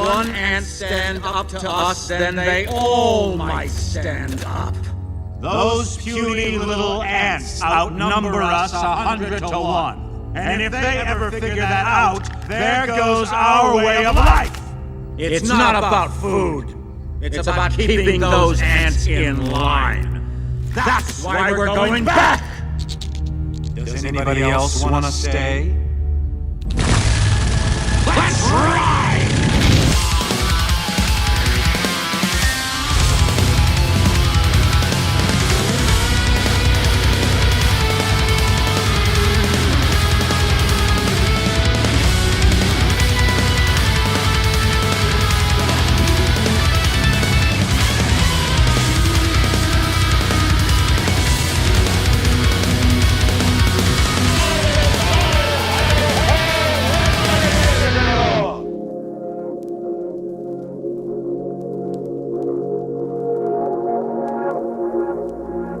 one ant stand up to us, then they all might stand up. Those puny little ants outnumber us 100 to 1. And if they ever figure that out, there goes our way of life. It's not about food. It's about keeping those ants in line. That's why we're going back! Does anybody else want to stay? Let's ride!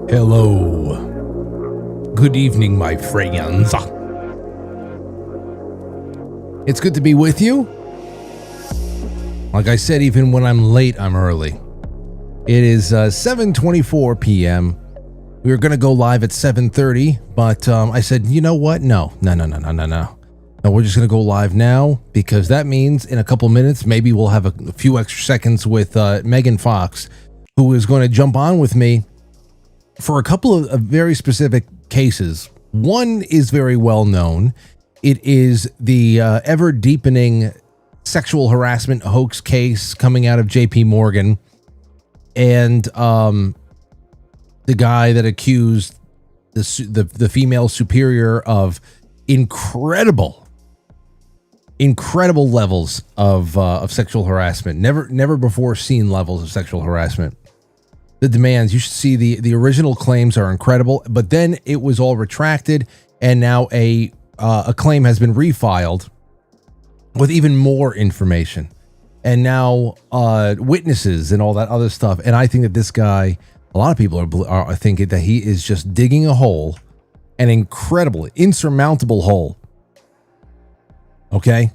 Hello. Good evening, my friends. It's good to be with you. Like I said, even when I'm late, I'm early. It is 7:24 p.m. We were going to go live at 7:30, but I said, you know what? No, we're just going to go live now because that means in a couple minutes, maybe we'll have a few extra seconds with Megan Fox, who is going to jump on with me for a couple of very specific cases. One is very well known. It is the ever deepening sexual harassment hoax case coming out of JP Morgan, and the guy that accused the female superior of incredible levels of sexual harassment, never before seen levels of sexual harassment. The demands, you should see the original claims are incredible, but then it was all retracted, and now a claim has been refiled with even more information, and now witnesses and all that other stuff. And I think that this guy, a lot of people are thinking that he is just digging a hole, an incredible, insurmountable hole. Okay,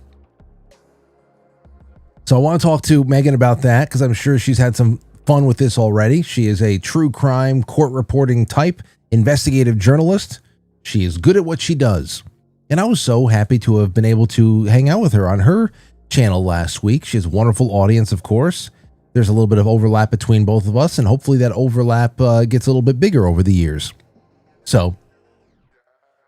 so I want to talk to Megan about that because I'm sure she's had some fun with this already. She is a true crime court reporting type, investigative journalist. She is good at what she does. And I was so happy to have been able to hang out with her on her channel last week. She has a wonderful audience, of course. There's a little bit of overlap between both of us, and hopefully that overlap gets a little bit bigger over the years. So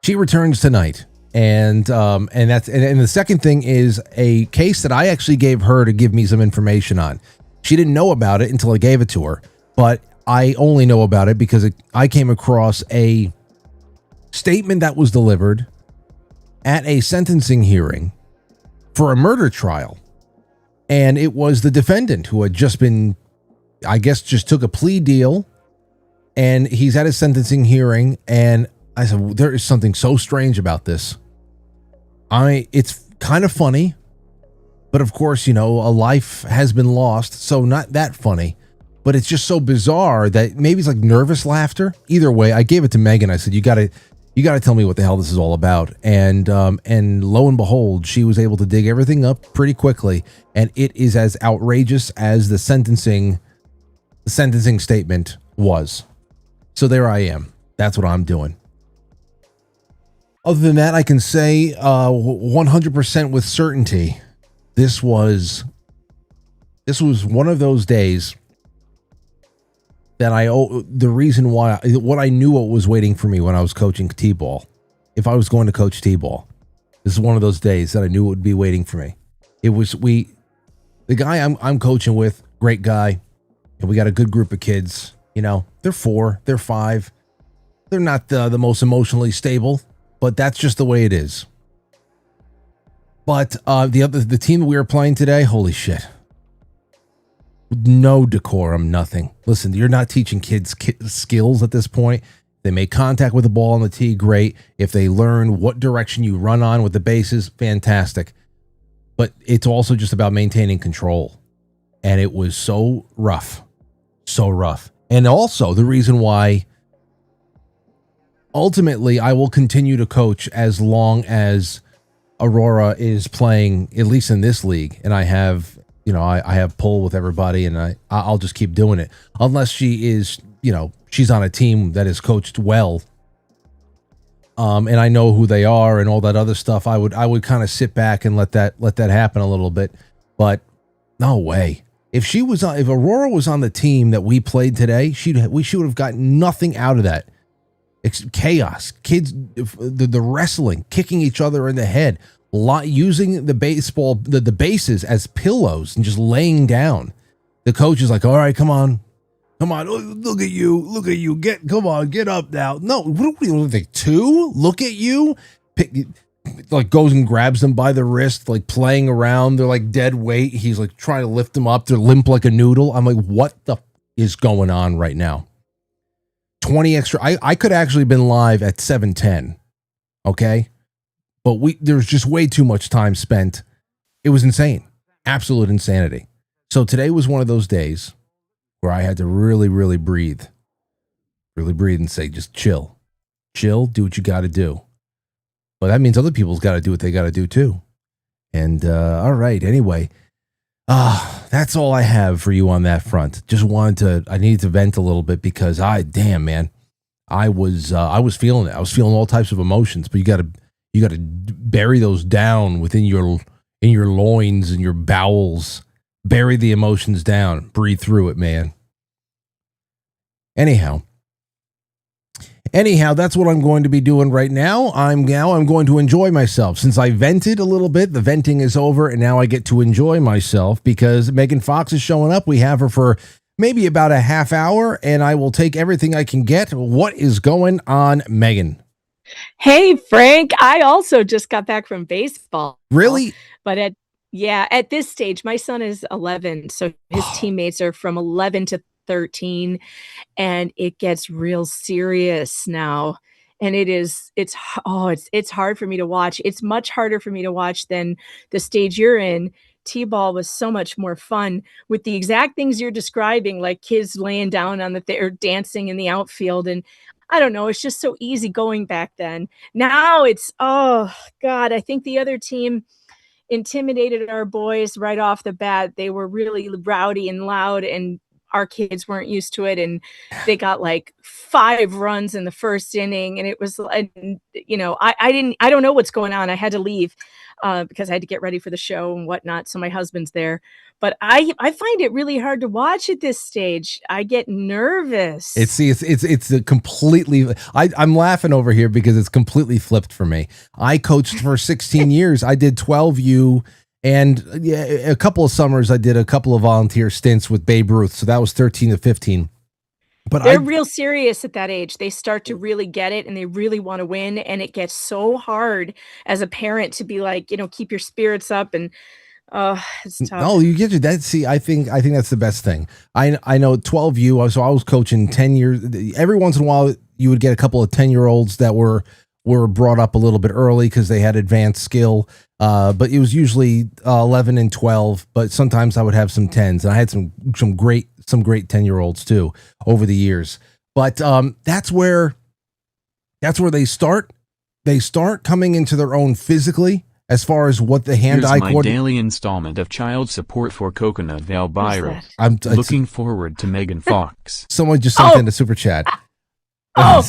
she returns tonight. And the second thing is a case that I actually gave her to give me some information on. She didn't know about it until I gave it to her, but I only know about it because I came across a statement that was delivered at a sentencing hearing for a murder trial. And it was the defendant who had just been, I guess, just took a plea deal, and he's at a sentencing hearing. And I said, well, there is something so strange about this. It's kind of funny. But of course, you know, a life has been lost, so not that funny. But it's just so bizarre that maybe it's like nervous laughter. Either way, I gave it to Megan. I said, you got to tell me what the hell this is all about. And lo and behold, she was able to dig everything up pretty quickly, and it is as outrageous as the sentencing statement was. So there I am. That's what I'm doing. Other than that, I can say 100% with certainty. This was one of those days that the reason why, what I knew what was waiting for me when I was coaching T-ball. If I was going to coach T-ball, this is one of those days that I knew it would be waiting for me. It was the guy I'm coaching with, great guy, and we got a good group of kids. You know, they're 4, they're 5, they're not the most emotionally stable, but that's just the way it is. But the team that we were playing today, holy shit. No decorum, nothing. Listen, you're not teaching kids skills at this point. They make contact with the ball on the tee, great. If they learn what direction you run on with the bases, fantastic. But it's also just about maintaining control. And it was so rough. So rough. And also the reason why ultimately I will continue to coach as long as Aurora is playing, at least in this league, and I have I have pull with everybody, and I'll just keep doing it unless she is, she's on a team that is coached well. And I know who they are and all that other stuff. I would kind of sit back and let that happen a little bit, but no way. If Aurora was on the team that we played today, she would have gotten nothing out of that. It's chaos, kids, the wrestling, kicking each other in the head, using the baseball, the bases as pillows and just laying down. The coach is like, all right, come on. Look at you. Get up now. No, what do you think? 2? Look at you. Like goes and grabs them by the wrist, like playing around. They're like dead weight. He's like trying to lift them up. They're limp like a noodle. I'm like, what the is going on right now? 20 extra. I could actually been live at 7:10. Okay. But there's just way too much time spent. It was insane. Absolute insanity. So today was one of those days where I had to really, really breathe. Really breathe and say, just chill. Chill, do what you got to do. But that means other people's got to do what they got to do too. And all right, anyway. That's all I have for you on that front. I needed to vent a little bit because I was feeling it. I was feeling all types of emotions, but you got to bury those down within your loins and your bowels. Bury the emotions down. Breathe through it, man. Anyhow, that's what I'm going to be doing right now. I'm going to enjoy myself. Since I vented a little bit, the venting is over, and now I get to enjoy myself because Megan Fox is showing up. We have her for maybe about a half hour, and I will take everything I can get. What is going on, Megan? Hey, Frank. I also just got back from baseball. Really? But at this stage, my son is 11, so his teammates are from 11 to 13, and it gets real serious now. And it's hard for me to watch. It's much harder for me to watch than the stage you're in. T-ball was so much more fun with the exact things you're describing, like kids laying down or dancing in the outfield. And I don't know, it's just so easy going back then. Now it's, oh God, I think the other team intimidated our boys right off the bat. They were really rowdy and loud, and our kids weren't used to it. And they got like 5 runs in the first inning. And it was, I don't know what's going on. I had to leave because I had to get ready for the show and whatnot. So my husband's there, but I find it really hard to watch at this stage. I get nervous. It's a completely, I'm laughing over here because it's completely flipped for me. I coached for 16 years. I did 12U. And a couple of summers, I did a couple of volunteer stints with Babe Ruth. So that was 13 to 15. But they're real serious at that age. They start to really get it, and they really want to win. And it gets so hard as a parent to be like, keep your spirits up. And it's tough. No, you get that. See, I think that's the best thing. I know 12U. So I was coaching 10 years. Every once in a while, you would get a couple of 10-year-olds that were brought up a little bit early because they had advanced skill. But it was usually 11 and 12, but sometimes I would have some 10s, and I had some great 10-year-olds too over the years. But that's where they start. They start coming into their own physically as far as what the hand-eye coordination. Here's my daily installment of child support for Coconut Valbyra. I'm looking forward to Megan Fox. Someone just sent in a super chat. Oh,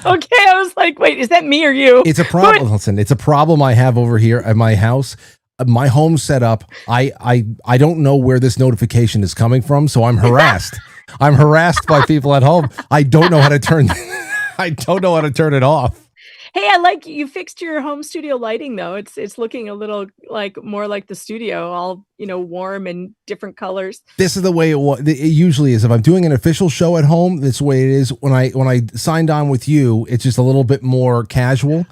okay. I was like, wait, is that me or you? It's a problem. Listen, it's a problem I have over here at my house. My home setup. I don't know where this notification is coming from, so I'm harassed. I'm harassed by people at home. I don't know how to turn it off. Hey, I like you fixed your home studio lighting though. It's looking a little more like the studio, all warm and different colors. This is the way it usually is. If I'm doing an official show at home, this is the way it is. When I signed on with you, it's just a little bit more casual.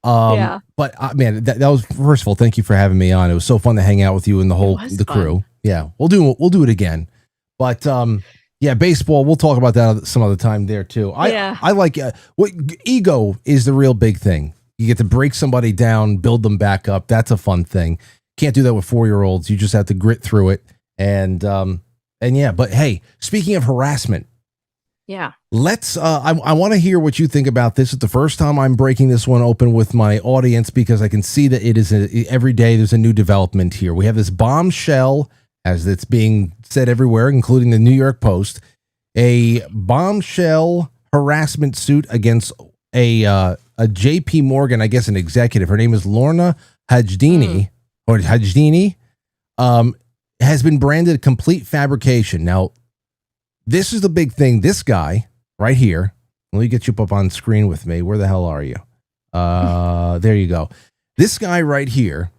Yeah. But man, that was, first of all, thank you for having me on. It was so fun to hang out with you and the crew. Yeah, we'll do it again. But yeah, baseball. We'll talk about that some other time there too. I like what ego is the real big thing. You get to break somebody down, build them back up. That's a fun thing. Can't do that with 4-year-olds. You just have to grit through it. And yeah. But hey, speaking of harassment, yeah. Let's. I want to hear what you think about this. It's the first time I'm breaking this one open with my audience because I can see that it is every day there's a new development here. We have this bombshell as it's being said everywhere, including the New York Post, a bombshell harassment suit against a JP Morgan, I guess an executive. Her name is Lorna Hajdini, has been branded complete fabrication. Now, this is the big thing. This guy right here, let me get you up on screen with me. Where the hell are you? There you go. This guy right here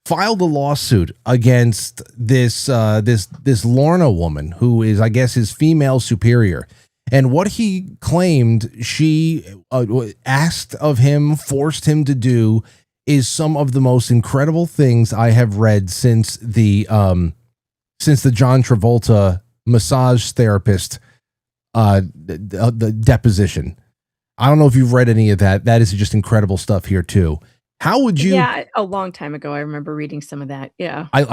filed a lawsuit against this Lorna woman who is, I guess, his female superior. And what he claimed she asked of him, forced him to do, is some of the most incredible things I have read since the John Travolta massage therapist the deposition. I don't know if you've read any of that. That is just incredible stuff here too. How would you? Yeah, a long time ago, I remember reading some of that. Yeah, I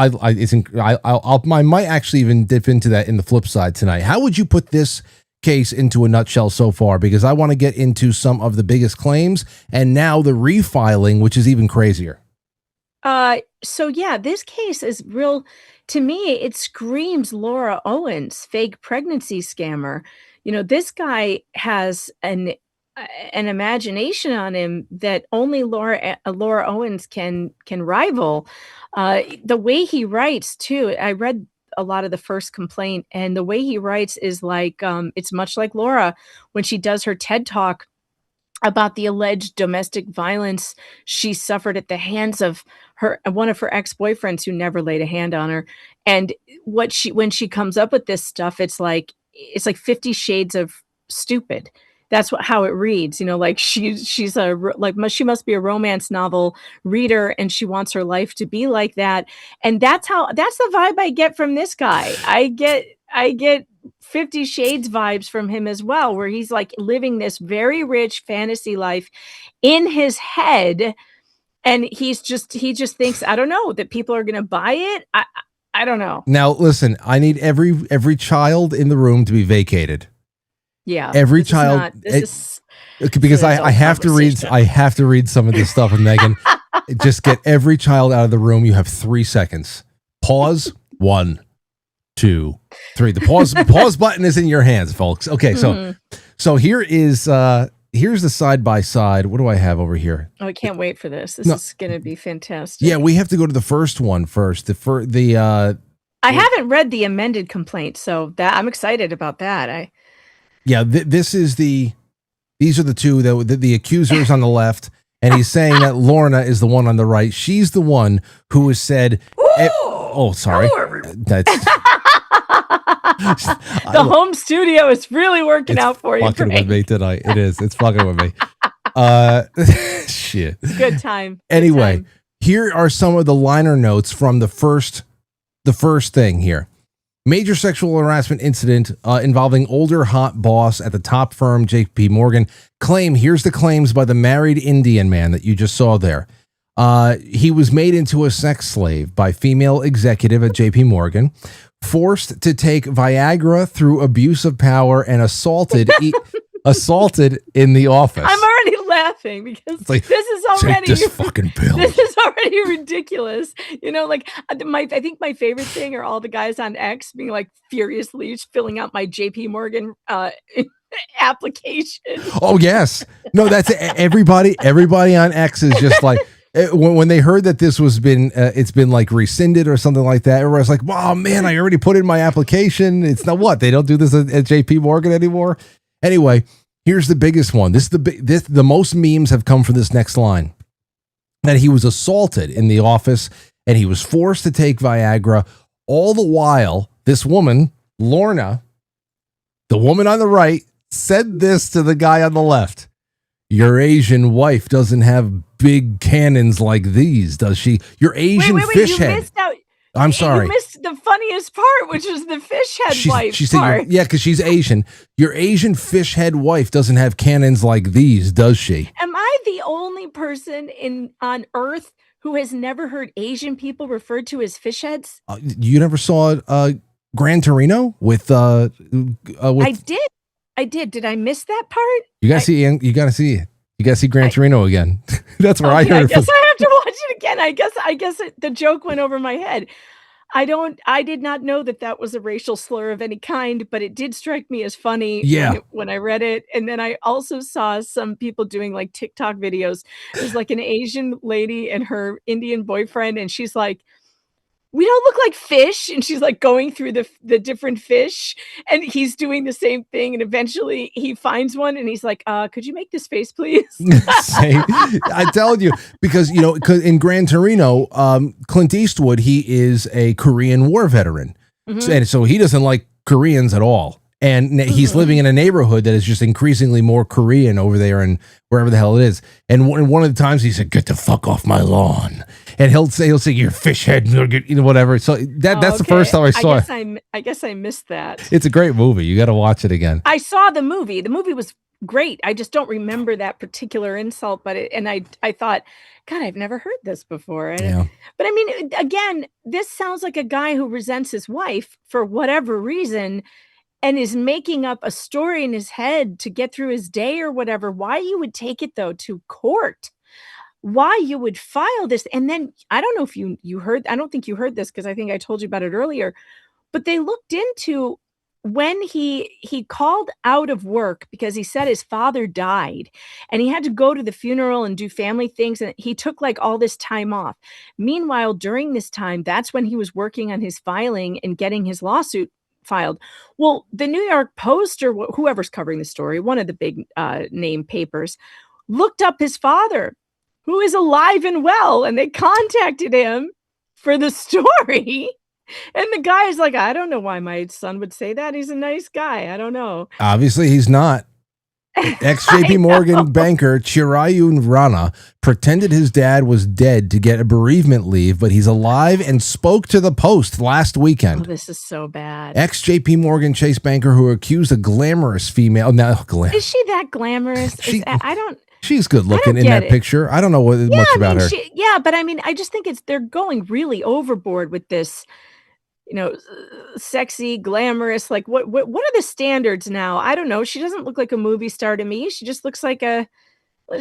might actually even dip into that in the flip side tonight. How would you put this case into a nutshell so far? Because I want to get into some of the biggest claims and now the refiling, which is even crazier. So yeah, this case is real. To me, it screams Laura Owens, fake pregnancy scammer. You know, this guy has an imagination on him that only Laura Owens can rival. The way he writes too, I read a lot of the first complaint, and the way he writes is like it's much like Laura when she does her TED Talk about the alleged domestic violence she suffered at the hands of one of her ex-boyfriends who never laid a hand on her. And when she comes up with this stuff, it's like 50 Shades of Stupid. That's how it reads, you know, like she must be a romance novel reader and she wants her life to be like that. And that's the vibe I get from this guy. I get 50 Shades vibes from him as well, where he's like living this very rich fantasy life in his head. And he just thinks, I don't know, that people are going to buy it. I don't know. Now, listen, I need every child in the room to be vacated. Yeah. Every child. Because I have to read some of this stuff with Megan. Just get every child out of the room. You have 3 seconds. Pause. 1, 2, 3. The pause button is in your hands, folks. Okay, so here's the side by side. What do I have over here? Oh, I can't wait for this. This is going to be fantastic. Yeah, we have to go to the first one first. I haven't read the amended complaint, so that I'm excited about that. These are the two the accusers on the left, and he's saying that Lorna is the one on the right. She's the one who has said, sorry. That's the home studio is really working out for you. It's fucking with me tonight. It is. It's fucking with me. Shit. It's good time. Anyway, here are some of the liner notes from the first thing here. Major sexual harassment incident involving older hot boss at the top firm JP Morgan. Here's the claims by the married Indian man that you just saw there. He was made into a sex slave by female executive at JP Morgan, forced to take Viagra through abuse of power, and assaulted in the office. I'm already laughing because this is already take this fucking pill. This is already ridiculous. You know, like I think my favorite thing are all the guys on X being like furiously filling out my JP Morgan application. Oh yes, no, that's everybody. Everybody on X is just like. When they heard that this was it's been like rescinded or something like that, everyone's like, "Oh man, I already put in my application." It's not what they don't do this at JP Morgan anymore. Anyway, here's the biggest one. The most memes have come from this next line: that he was assaulted in the office and he was forced to take Viagra. All the while, this woman, Lorna, the woman on the right, said this to the guy on the left: "Your Asian wife doesn't have big cannons like these, does she? Your Asian fish head." Missed out. I'm sorry. You missed the funniest part, which is the fish head wife part. Yeah, because she's Asian. Your Asian fish head wife doesn't have cannons like these, does she? Am I the only person on Earth who has never heard Asian people referred to as fish heads? You never saw Gran Torino with I did. Did I miss that part? You gotta see. You gotta see it. You gotta see Gran Torino again. That's where I heard. I guess I have to watch it again. I guess the joke went over my head. I did not know that that was a racial slur of any kind, but it did strike me as funny Yeah. when I read it. And then I also saw some people doing like TikTok videos. There's like an Asian lady and her Indian boyfriend, and she's like, "We don't look like fish," and she's, like, going through the different fish, and he's doing the same thing, and eventually he finds one, and he's like, could you make this face, please?" Same. I tell you, because, you know, 'cause in Gran Torino, Clint Eastwood, he is a Korean War veteran. And so he doesn't like Koreans at all. And he's living in a neighborhood that is just increasingly more Korean over there and wherever the hell it is. And one of the times he said, "Get the fuck off my lawn." And he'll say, "You're fish head," you know, whatever. So that's the first time I saw it. I guess I missed that. It's a great movie. You got to watch it again. I saw the movie. The movie was great. I just don't remember that particular insult, but I thought, God, I've never heard this before. Yeah. But I mean, again, this sounds like a guy who resents his wife for whatever reason and is making up a story in his head to get through his day or whatever. Why you would take it, though, to court? Why you would file this? And then I don't know if you heard, I don't think you heard this because I think I told you about it earlier, but they looked into when he called out of work because he said his father died and he had to go to the funeral and do family things, and he took like all this time off. Meanwhile, during this time, that's when he was working on his filing and getting his lawsuit filed. Well, the New York Post or whoever's covering the story, one of the big name papers, looked up his father, who is alive and well, and they contacted him for the story. And the guy is like, "I don't know why my son would say that. He's a nice guy. I don't know." Obviously, he's not. Ex-JP Morgan banker Chirayu Rana pretended his dad was dead to get a bereavement leave, but he's alive and spoke to the Post last weekend. Oh, this is so bad. Ex-JP Morgan Chase banker who accused a glamorous female. Is she that glamorous? She's good looking in that picture. I don't know much about her. But I mean, I just think they're going really overboard with this, you know, sexy, glamorous. Like, what are the standards now? I don't know. She doesn't look like a movie star to me. She just looks like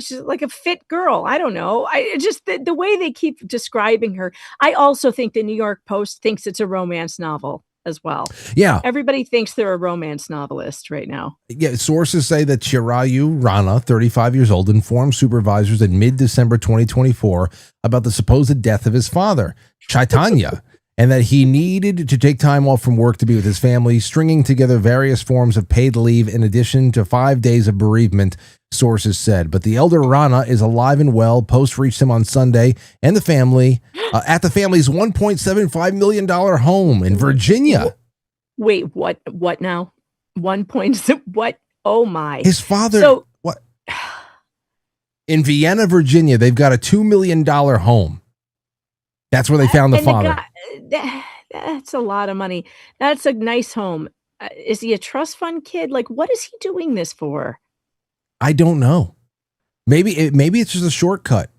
she's like a fit girl. I don't know. I just the way they keep describing her. I also think the New York Post thinks it's a romance novel as well. Yeah. Everybody thinks they're a romance novelist right now. Yeah. Sources say that Chirayu Rana, 35 years old, informed supervisors in mid-December 2024 about the supposed death of his father, Chaitanya, and that he needed to take time off from work to be with his family, stringing together various forms of paid leave in addition to 5 days of bereavement, sources said. But the elder Rana is alive and well. Post reached him on Sunday and the family at the family's $1.75 million home in Virginia. Wait, what now? What? Oh my. His father, what? In Vienna, Virginia, they've got a $2 million home. That's where they found the father. That's a lot of money. That's a nice home. Is he a trust fund kid? Like, what is he doing this for? I don't know. Maybe it's just a shortcut.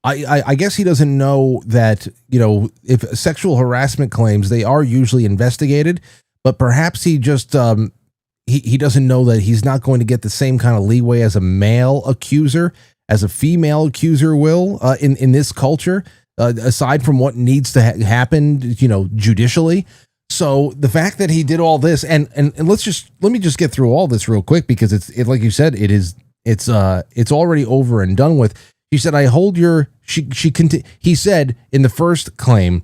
I guess he doesn't know that, you know, if sexual harassment claims, they are usually investigated, but perhaps he just he doesn't know that he's not going to get the same kind of leeway as a male accuser as a female accuser will in this culture. Aside from what needs to happen, you know, judicially. So the fact that he did all this, and let me just get through all this real quick, because it's like you said, it's already over and done with. He said, he said in the first claim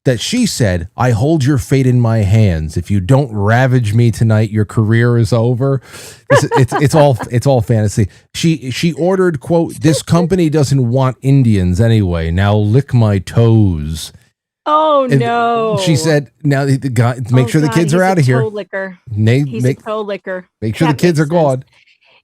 that she said, "I hold your fate in my hands. If you don't ravage me tonight, your career is over." It's all fantasy. She ordered, quote, "This company doesn't want Indians anyway. Now lick my toes." Oh, and no. She said, "Now the guy, make sure the kids are out of here." Toe licker. He's a toe licker. Make sure the kids are gone.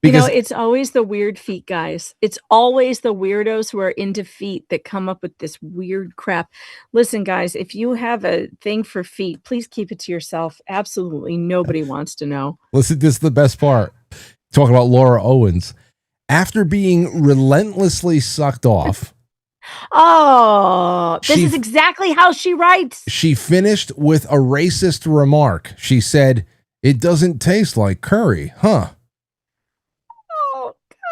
Because, you know, it's always the weird feet guys. It's always the weirdos who are into feet that come up with this weird crap. Listen, guys, if you have a thing for feet, please keep it to yourself. Absolutely nobody wants to know. Listen, this is the best part. Talking about Laura Owens. After being relentlessly sucked off. Oh, this is exactly how she writes. She finished with a racist remark. She said, "It doesn't taste like curry, huh?"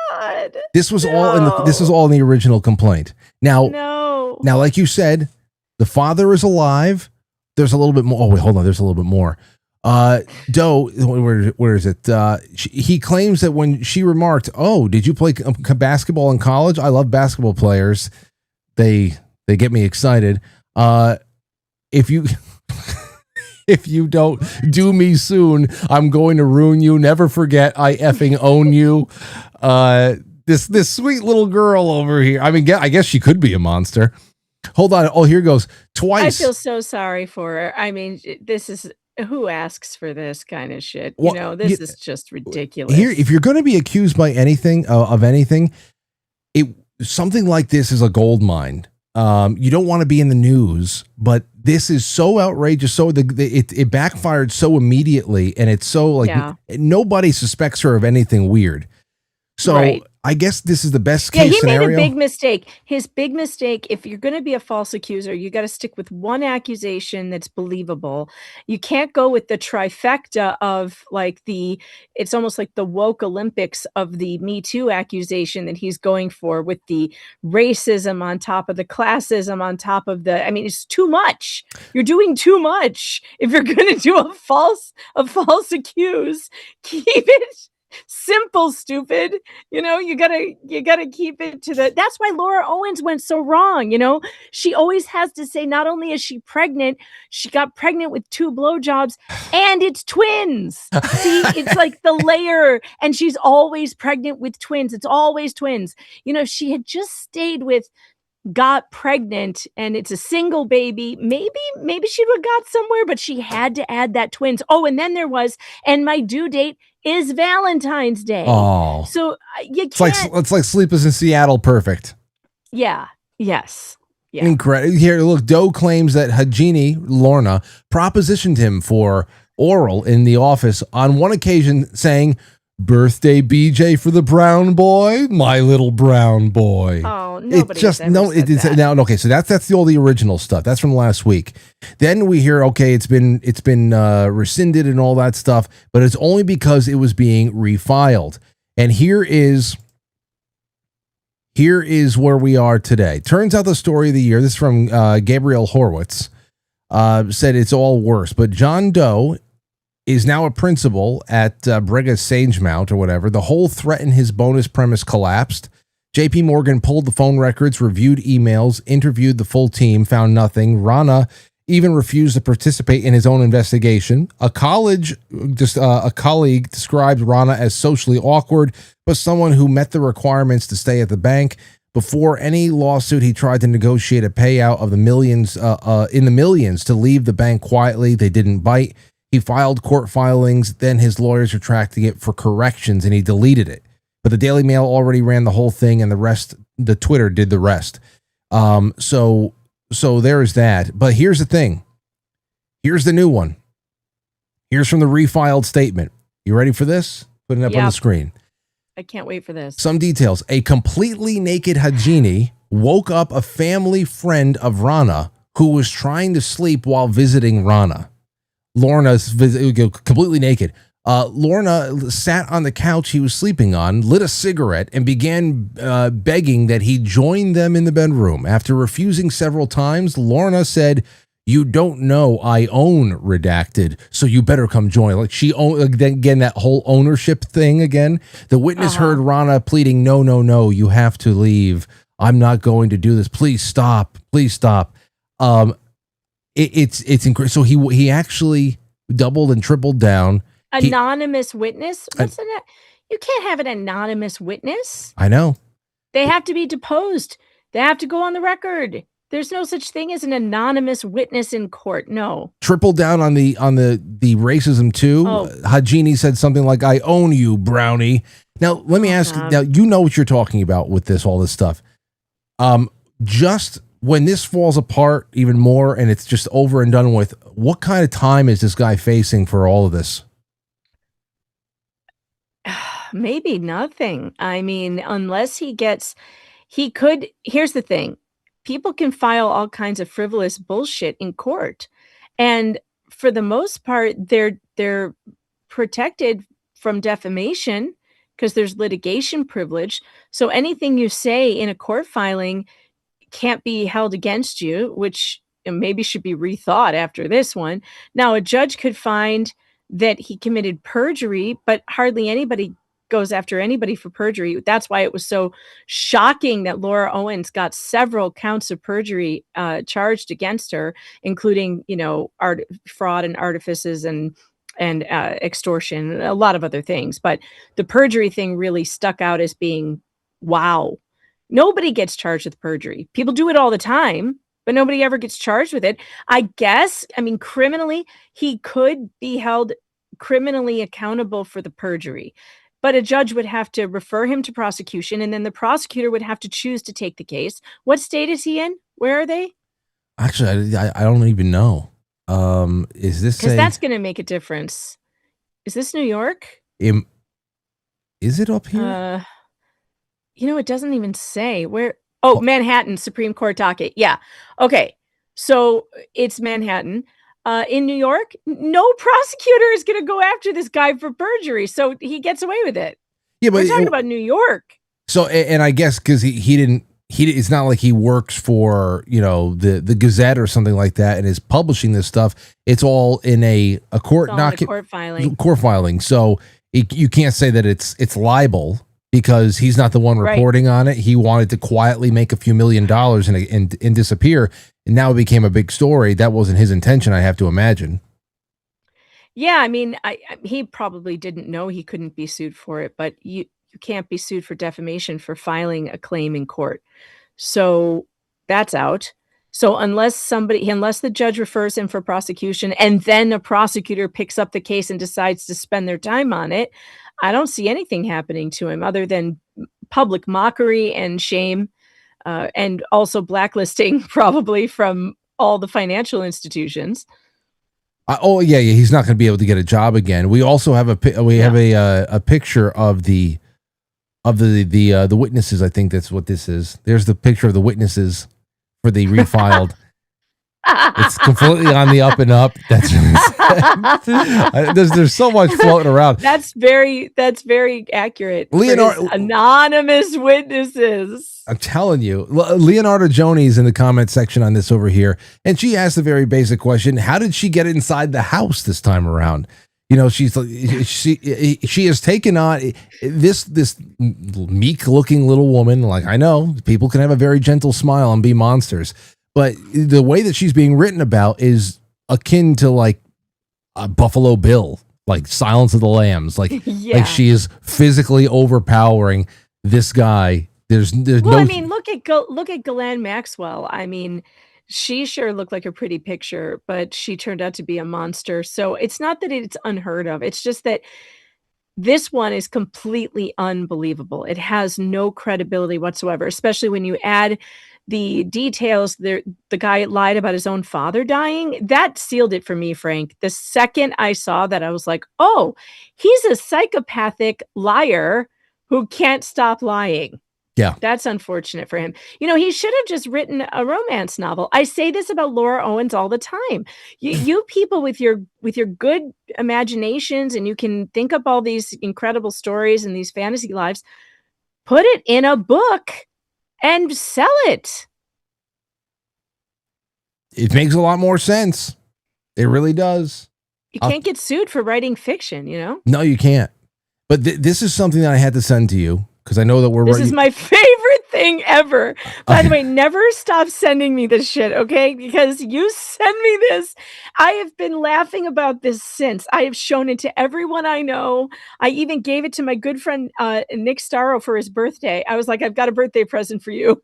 God. This was all in the original complaint. Now, like you said, the father is alive. there's a little bit more. Oh, wait, hold on. There's a little bit more. Doe, where is it? He claims that when she remarked, "Oh, did you play basketball in college? I love basketball players. They get me excited. If you if you don't do me soon, I'm going to ruin you. Never forget, I effing own you." This sweet little girl over here. I mean, I guess she could be a monster. Hold on. Oh, here goes. Twice. I feel so sorry for her. I mean, this is, who asks for this kind of shit? Well, This is just ridiculous. Here, if you're going to be accused by anything of anything, something like this is a gold mine. You don't want to be in the news, but this is so outrageous. So it backfired so immediately, and it's so nobody suspects her of anything weird. So right. I guess this is the best case scenario. He made a big mistake. His big mistake, if you're going to be a false accuser, you got to stick with one accusation that's believable. You can't go with the trifecta of it's almost like the woke Olympics of the Me Too accusation that he's going for, with the racism on top of the classism on top of it's too much. You're doing too much. If you're going to do a false accuse, keep it simple, stupid. You gotta keep it to that's why Laura Owens went so wrong. She always has to say, not only is she pregnant, she got pregnant with 2 blowjobs and it's twins. See, it's like the layer, and she's always pregnant with twins. It's always twins. She had just stayed with got pregnant and it's a single baby, maybe she would have got somewhere, but she had to add that twins. Oh, and then there was, and my due date is Valentine's Day. Oh, so you can't. It's like Sleepless in Seattle. Perfect. Yeah. Yes. Yeah. Incredible. Here, look. Doe claims that Hajini Lorna propositioned him for oral in the office on one occasion, saying, "Birthday BJ for the brown boy, my little brown boy." Oh, nobody said that. Now, okay, so that's all the original stuff. That's from last week. Then we hear, okay, it's been rescinded and all that stuff, but it's only because it was being refiled. And here is where we are today. Turns out the story of the year. This is from Gabriel Horwitz. Said it's all worse, but John Doe is now a principal at Brigham Sagemount or whatever. The whole threat in his bonus premise collapsed. JP Morgan pulled the phone records, reviewed emails, interviewed the full team, found nothing. Rana even refused to participate in his own investigation. A colleague described Rana as socially awkward, but someone who met the requirements to stay at the bank. Before any lawsuit, he tried to negotiate a payout of the millions to leave the bank quietly. They didn't bite. He filed court filings, then his lawyers retracted it for corrections, and he deleted it. But the Daily Mail already ran the whole thing, and the Twitter did the rest. So there is that. But here's the thing. Here's the new one. Here's from the refiled statement. You ready for this? Putting it up on the screen. I can't wait for this. Some details. A completely naked Hajini woke up a family friend of Rana who was trying to sleep while visiting Rana. Lorna's completely naked. Lorna sat on the couch he was sleeping on, lit a cigarette, and began begging that he join them in the bedroom. After refusing several times, Lorna said, "You don't know I own Redacted, so you better come join." Like again, that whole ownership thing again. The witness heard Rana pleading, No, you have to leave. I'm not going to do this. Please stop. Please stop." It's incredible. So he actually doubled and tripled down. Anonymous witness? You can't have an anonymous witness. I know. They have to be deposed. They have to go on the record. There's no such thing as an anonymous witness in court. No. Tripled down on the racism too. Oh. Hajini said something like, "I own you, brownie." Now let me ask. Now you know what you're talking about with all this stuff. Just when this falls apart even more and it's just over and done with, what kind of time is this guy facing for all of this? Maybe nothing. I mean, unless here's the thing. People can file all kinds of frivolous bullshit in court. And for the most part, they're protected from defamation because there's litigation privilege. So anything you say in a court filing can't be held against you, which maybe should be rethought after this one. Now, a judge could find that he committed perjury, but hardly anybody goes after anybody for perjury. That's why it was so shocking that Laura Owens got several counts of perjury charged against her, including, fraud and artifices and extortion, and a lot of other things. But the perjury thing really stuck out as being, wow, nobody gets charged with perjury. People do it all the time, but nobody ever gets charged with it. I guess, criminally, he could be held criminally accountable for the perjury, but a judge would have to refer him to prosecution, and then the prosecutor would have to choose to take the case. What state is he in? Where are they? Actually, I don't even know. Is this because that's going to make a difference? Is this New York? Is it up here? It doesn't even say where. Oh, Manhattan Supreme Court docket. Yeah. Okay. So it's Manhattan. In New York, no prosecutor is going to go after this guy for perjury, so he gets away with it. Yeah, but we're talking about New York. So, and I guess because he didn't. It's not like he works for the Gazette or something like that and is publishing this stuff. It's all in a court court filing. Court filing. So you can't say that it's libel because he's not the one reporting on it. He wanted to quietly make a few $1 million and disappear. And now it became a big story. That wasn't his intention, I have to imagine. Yeah, he probably didn't know he couldn't be sued for it, but you can't be sued for defamation for filing a claim in court. So that's out. So unless the judge refers him for prosecution and then a prosecutor picks up the case and decides to spend their time on it, I don't see anything happening to him other than public mockery and shame. And also blacklisting probably from all the financial institutions. He's not going to be able to get a job again. We also have a picture of the witnesses. I think that's what this is. There's the picture of the witnesses for the refiled. It's completely on the up and up. That's there's so much floating around. That's very accurate. Leonardo, anonymous witnesses. I'm telling you, Leonardo Joni's in the comment section on this over here, and she asked a very basic question: how did she get inside the house this time around? She has taken on this meek looking little woman. Like, I know people can have a very gentle smile and be monsters. But the way that she's being written about is akin to like a Buffalo Bill, like Silence of the Lambs. Like, like she is physically overpowering this guy. There's no. Look at Ghislaine Maxwell. She sure looked like a pretty picture, but she turned out to be a monster. So it's not that it's unheard of. It's just that this one is completely unbelievable. It has no credibility whatsoever, especially when you add the details. The guy lied about his own father dying. That sealed it for me, Frank. The second I saw that, I was like, oh, he's a psychopathic liar who can't stop lying. Yeah. That's unfortunate for him. He should have just written a romance novel. I say this about Laura Owens all the time. You people with your good imaginations, and you can think up all these incredible stories and these fantasy lives, put it in a book and sell it. It makes a lot more sense. It really does. You can't get sued for writing fiction, No, you can't. But this is something that I had to send to you because I know that This is my favorite thing ever. By the way, never stop sending me this shit, okay? Because you send me this. I have been laughing about this since. I have shown it to everyone I know. I even gave it to my good friend Nick Starro for his birthday. I was like, I've got a birthday present for you.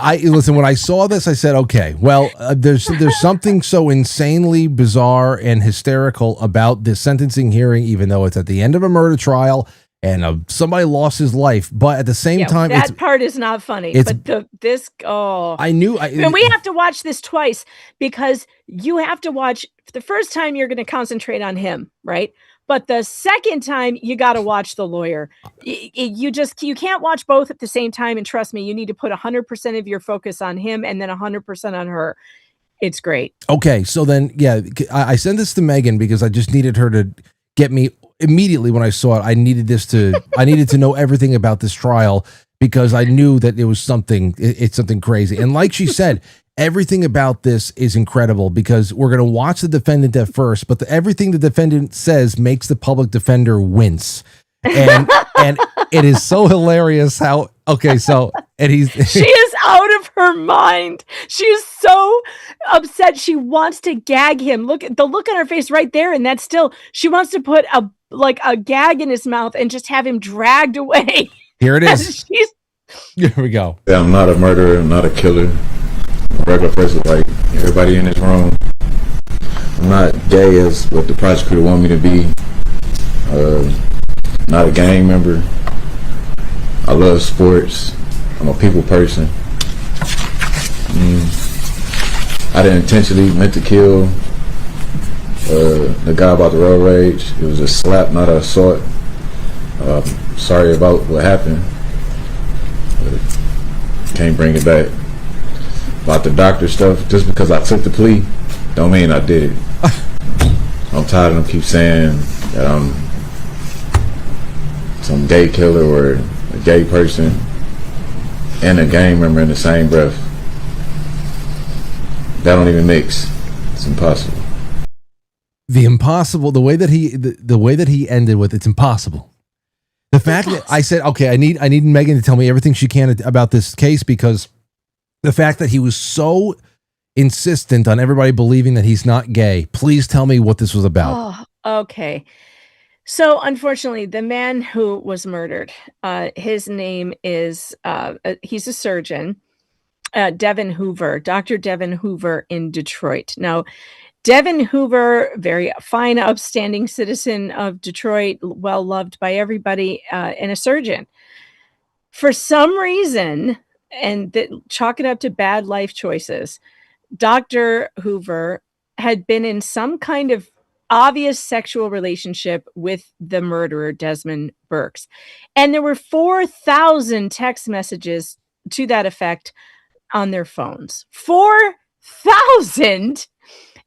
Listen, when I saw this, I said, okay, well, there's something so insanely bizarre and hysterical about this sentencing hearing, even though it's at the end of a murder trial and somebody lost his life. But at the same time, that part is not funny. But I knew. And we have to watch this twice because you have to watch the first time. You're going to concentrate on him, right? But the second time, you got to watch the lawyer. You can't watch both at the same time. And trust me, you need to put 100% of your focus on him and then 100% on her. It's great. Okay. So then, I sent this to Megan because I just needed her to get me immediately when I saw it. I needed to know everything about this trial because I knew that it was something crazy. And like she said, everything about this is incredible because we're going to watch the defendant at first, but everything the defendant says makes the public defender wince. And it is so hilarious how and he's she is out of her mind. She is so upset. She wants to gag him. Look at the look on her face right there, and that's still she wants to put a gag in his mouth and just have him dragged away. Here it is. Here we go. I'm not a murderer. I'm not a killer. I'm a regular person like everybody in this room. I'm not gay as what the prosecutor want me to be. Not a gang member. I love sports. I'm a people person. I didn't intentionally meant to kill the guy about the road rage. It was a slap, not an assault. Sorry about what happened. Can't bring it back. About the doctor stuff, just because I took the plea, don't mean I did it. I'm tired of them keep saying that I'm some gay killer or a gay person and a gang member in the same breath. That don't even mix. It's impossible. The way that he ended with it's impossible. The fact that I said, okay, I need Megan to tell me everything she can about this case, because the fact that he was so insistent on everybody believing that he's not gay. Please tell me what this was about. Oh, okay. So unfortunately, the man who was murdered, his name is, he's a surgeon, Devin Hoover, Dr. Devin Hoover in Detroit. Now, Devin Hoover, very fine, upstanding citizen of Detroit, well loved by everybody, and a surgeon. For some reason, and chalk it up to bad life choices, Dr. Hoover had been in some kind of obvious sexual relationship with the murderer, Desmond Burks. And there were 4,000 text messages to that effect on their phones. 4,000,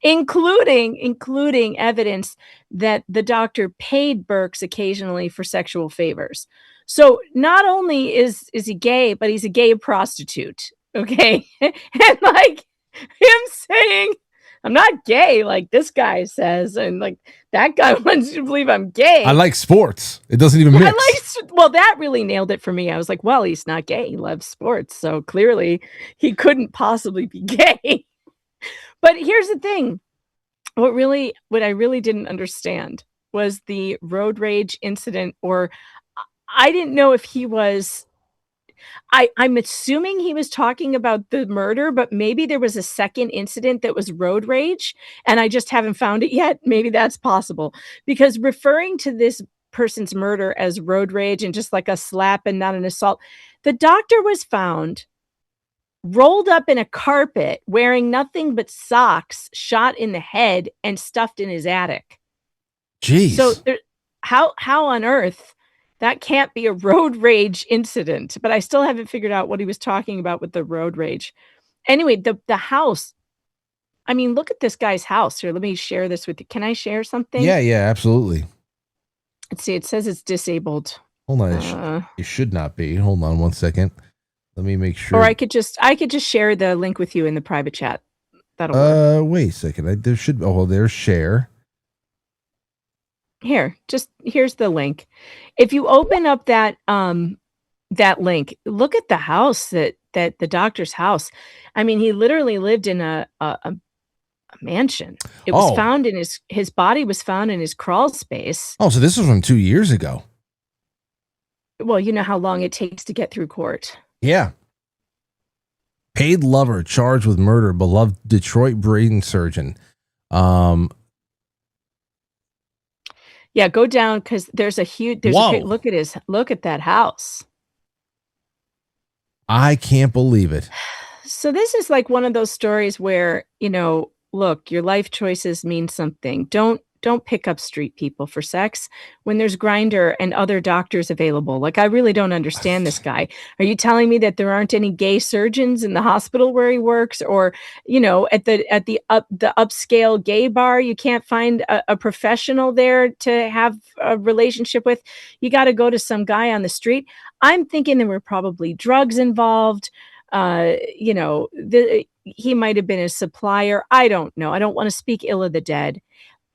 including evidence that the doctor paid Burks occasionally for sexual favors. So not only is he gay, but he's a gay prostitute. Okay. And like him saying, I'm not gay, like this guy says, and like that guy wants you to believe I'm gay. I like sports. It doesn't even mix. Well, that really nailed it for me. I was like, well, he's not gay. He loves sports. So clearly he couldn't possibly be gay. But here's the thing. What I really didn't understand was the road rage incident, or I didn't know if he was, I'm assuming he was talking about the murder, but maybe there was a second incident that was road rage and I just haven't found it yet. Maybe that's possible, because referring to this person's murder as road rage and just like a slap and not an assault, the doctor was found rolled up in a carpet wearing nothing but socks, shot in the head and stuffed in his attic. Jeez. So how on earth that can't be a road rage incident, but I still haven't figured out what he was talking about with the road rage. Anyway, the house. I mean, look at this guy's house here. Let me share this with you. Can I share something? Yeah, absolutely. Let's see. It says it's disabled. Hold on. It should not be. Hold on 1 second. Let me make sure. Or I could just share the link with you in the private chat. That'll work. Wait a second. There should. Oh, there's share. Here's the link. If you open up that link, look at the house that the doctor's house. I mean, he literally lived in a mansion. It was found in his body was found in his crawl space. Oh, so this was from 2 years ago. Well, you know how long it takes to get through court. Yeah. Paid lover charged with murder, beloved Detroit brain surgeon. Yeah, go down because there's a look at that house. I can't believe it. So this is like one of those stories where, look, your life choices mean something. Don't pick up street people for sex when there's Grindr and other doctors available. Like, I really don't understand this guy. Are you telling me that there aren't any gay surgeons in the hospital where he works, or, at the upscale gay bar, you can't find a professional there to have a relationship with? You got to go to some guy on the street. I'm thinking there were probably drugs involved. he might have been a supplier. I don't know. I don't want to speak ill of the dead,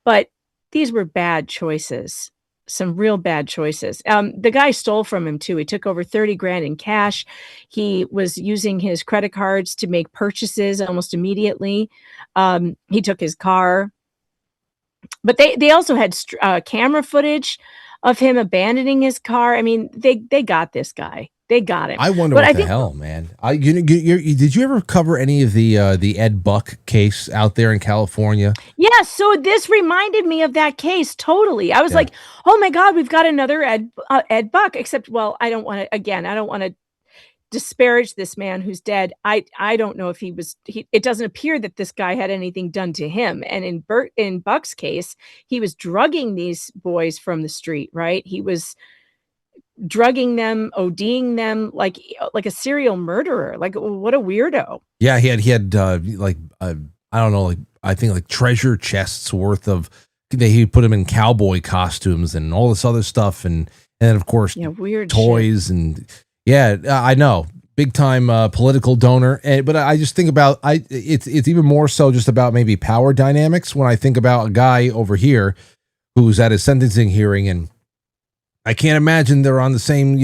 but these were bad choices. Some real bad choices. The guy stole from him too. He took over 30 grand in cash. He was using his credit cards to make purchases almost immediately. He took his car, but they also had camera footage of him abandoning his car. I mean, they got this guy. They got him. I wonder what the hell, man. Did you ever cover any of the Ed Buck case out there in California? Yeah, so this reminded me of that case totally. I was like, oh my God, we've got another Ed Buck, except, well, I don't want to disparage this man who's dead. I don't know if it doesn't appear that this guy had anything done to him. And in Buck's case, he was drugging these boys from the street, right? He was drugging them, ODing them like a serial murderer. Like, what a weirdo. Yeah, he had I don't know, I think like treasure chests worth of. He put him in cowboy costumes and all this other stuff, and then of course weird toys shit. And I know, big time political donor. But I just think about it's even more so just about maybe power dynamics when I think about a guy over here who's at his sentencing hearing, and I can't imagine they're on the same,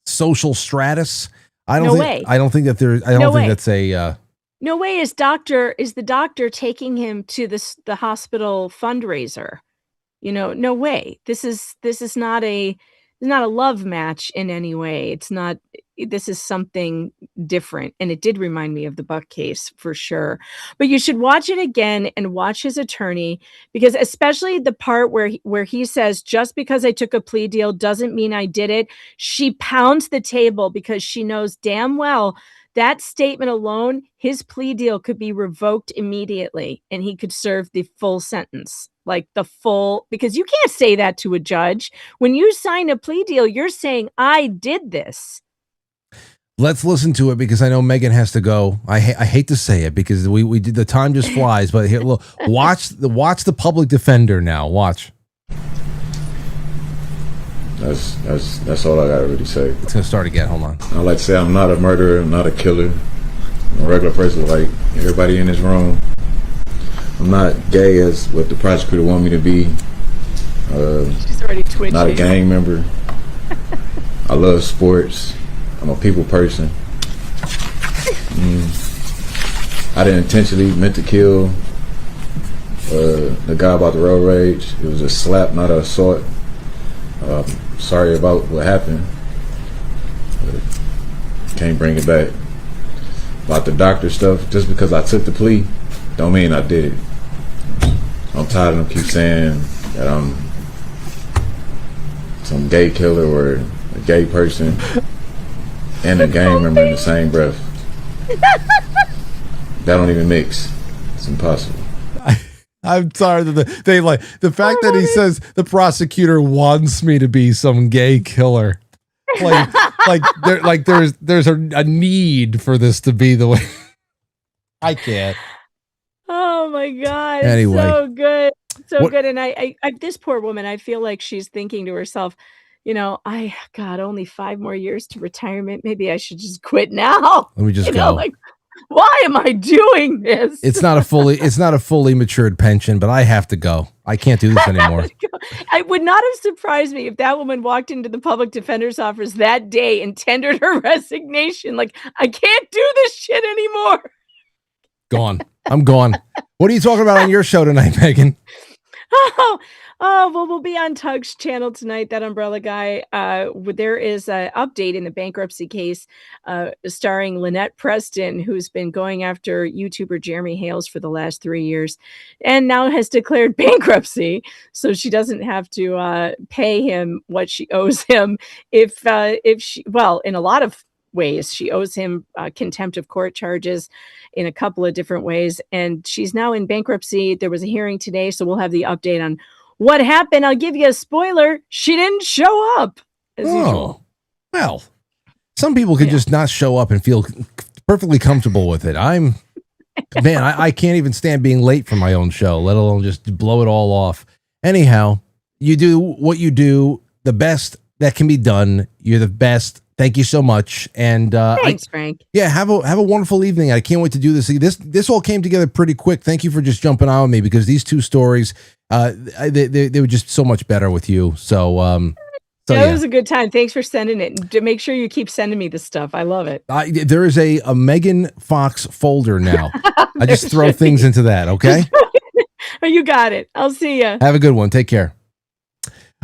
social stratus. I don't think that's a no way is the doctor taking him to the hospital fundraiser. No way. This is not a love match in any way. This is something different. And it did remind me of the Buck case for sure. But you should watch it again and watch his attorney, because especially the part where he says, just because I took a plea deal doesn't mean I did it. She pounds the table because she knows damn well that statement alone, his plea deal could be revoked immediately and he could serve the full sentence. Because you can't say that to a judge. When you sign a plea deal, you're saying, I did this. Let's listen to it, because I know Megan has to go. I hate to say it, because we did, the time just flies, but here, look, watch the public defender now. Watch. That's all I gotta really say. It's gonna start again. Hold on. I like to say I'm not a murderer. I'm not a killer. I'm a regular person like everybody in this room. I'm not gay as what the prosecutor want me to be. She's already twitching. Not a gang member. I love sports. I'm a people person. I didn't intentionally meant to kill the guy about the road rage. It was a slap, not an assault. Sorry about what happened. Can't bring it back. About the doctor stuff, just because I took the plea don't mean I did it. I'm tired of them keep saying that I'm some gay killer or a gay person and a gang member in the same breath. That don't even mix. It's impossible. I'm sorry that they like the fact that he says the prosecutor wants me to be some gay killer. There's a need for this to be the way. I can't. Oh my God. Anyway. So good. Good. And I this poor woman, I feel like she's thinking to herself, only 5 more years to retirement. Maybe I should just quit now. Let me just go. Why am I doing this? It's not a fully matured pension, but I have to go. I can't do this anymore. I would not have surprised me if that woman walked into the public defender's office that day and tendered her resignation. Like, I can't do this shit anymore. Gone. I'm gone. What are you talking about on your show tonight, Megan? Well, we'll be on Tug's channel tonight, That Umbrella Guy. There is an update in the bankruptcy case starring Lynette Preston, who's been going after YouTuber Jeremy Hales for the last 3 years and now has declared bankruptcy. So she doesn't have to pay him what she owes him in a lot of ways. She owes him contempt of court charges in a couple of different ways. And she's now in bankruptcy. There was a hearing today, so we'll have the update on what happened. I'll give you a spoiler. She didn't show up as usual. Well, some people can just not show up and feel perfectly comfortable with it. I can't even stand being late for my own show, let alone just blow it all off. Anyhow, you do what you do, the best that can be done. You're the best Thank you so much. And thanks, Frank. Yeah, have a wonderful evening. I can't wait to do this. This all came together pretty quick. Thank you for just jumping on with me, because these two stories, they were just so much better with you. So it was a good time. Thanks for sending it. To make sure you keep sending me the stuff. I love it. There is a Megan Fox folder now. I just throw things into that. Okay. You got it. I'll see you. Have a good one. Take care.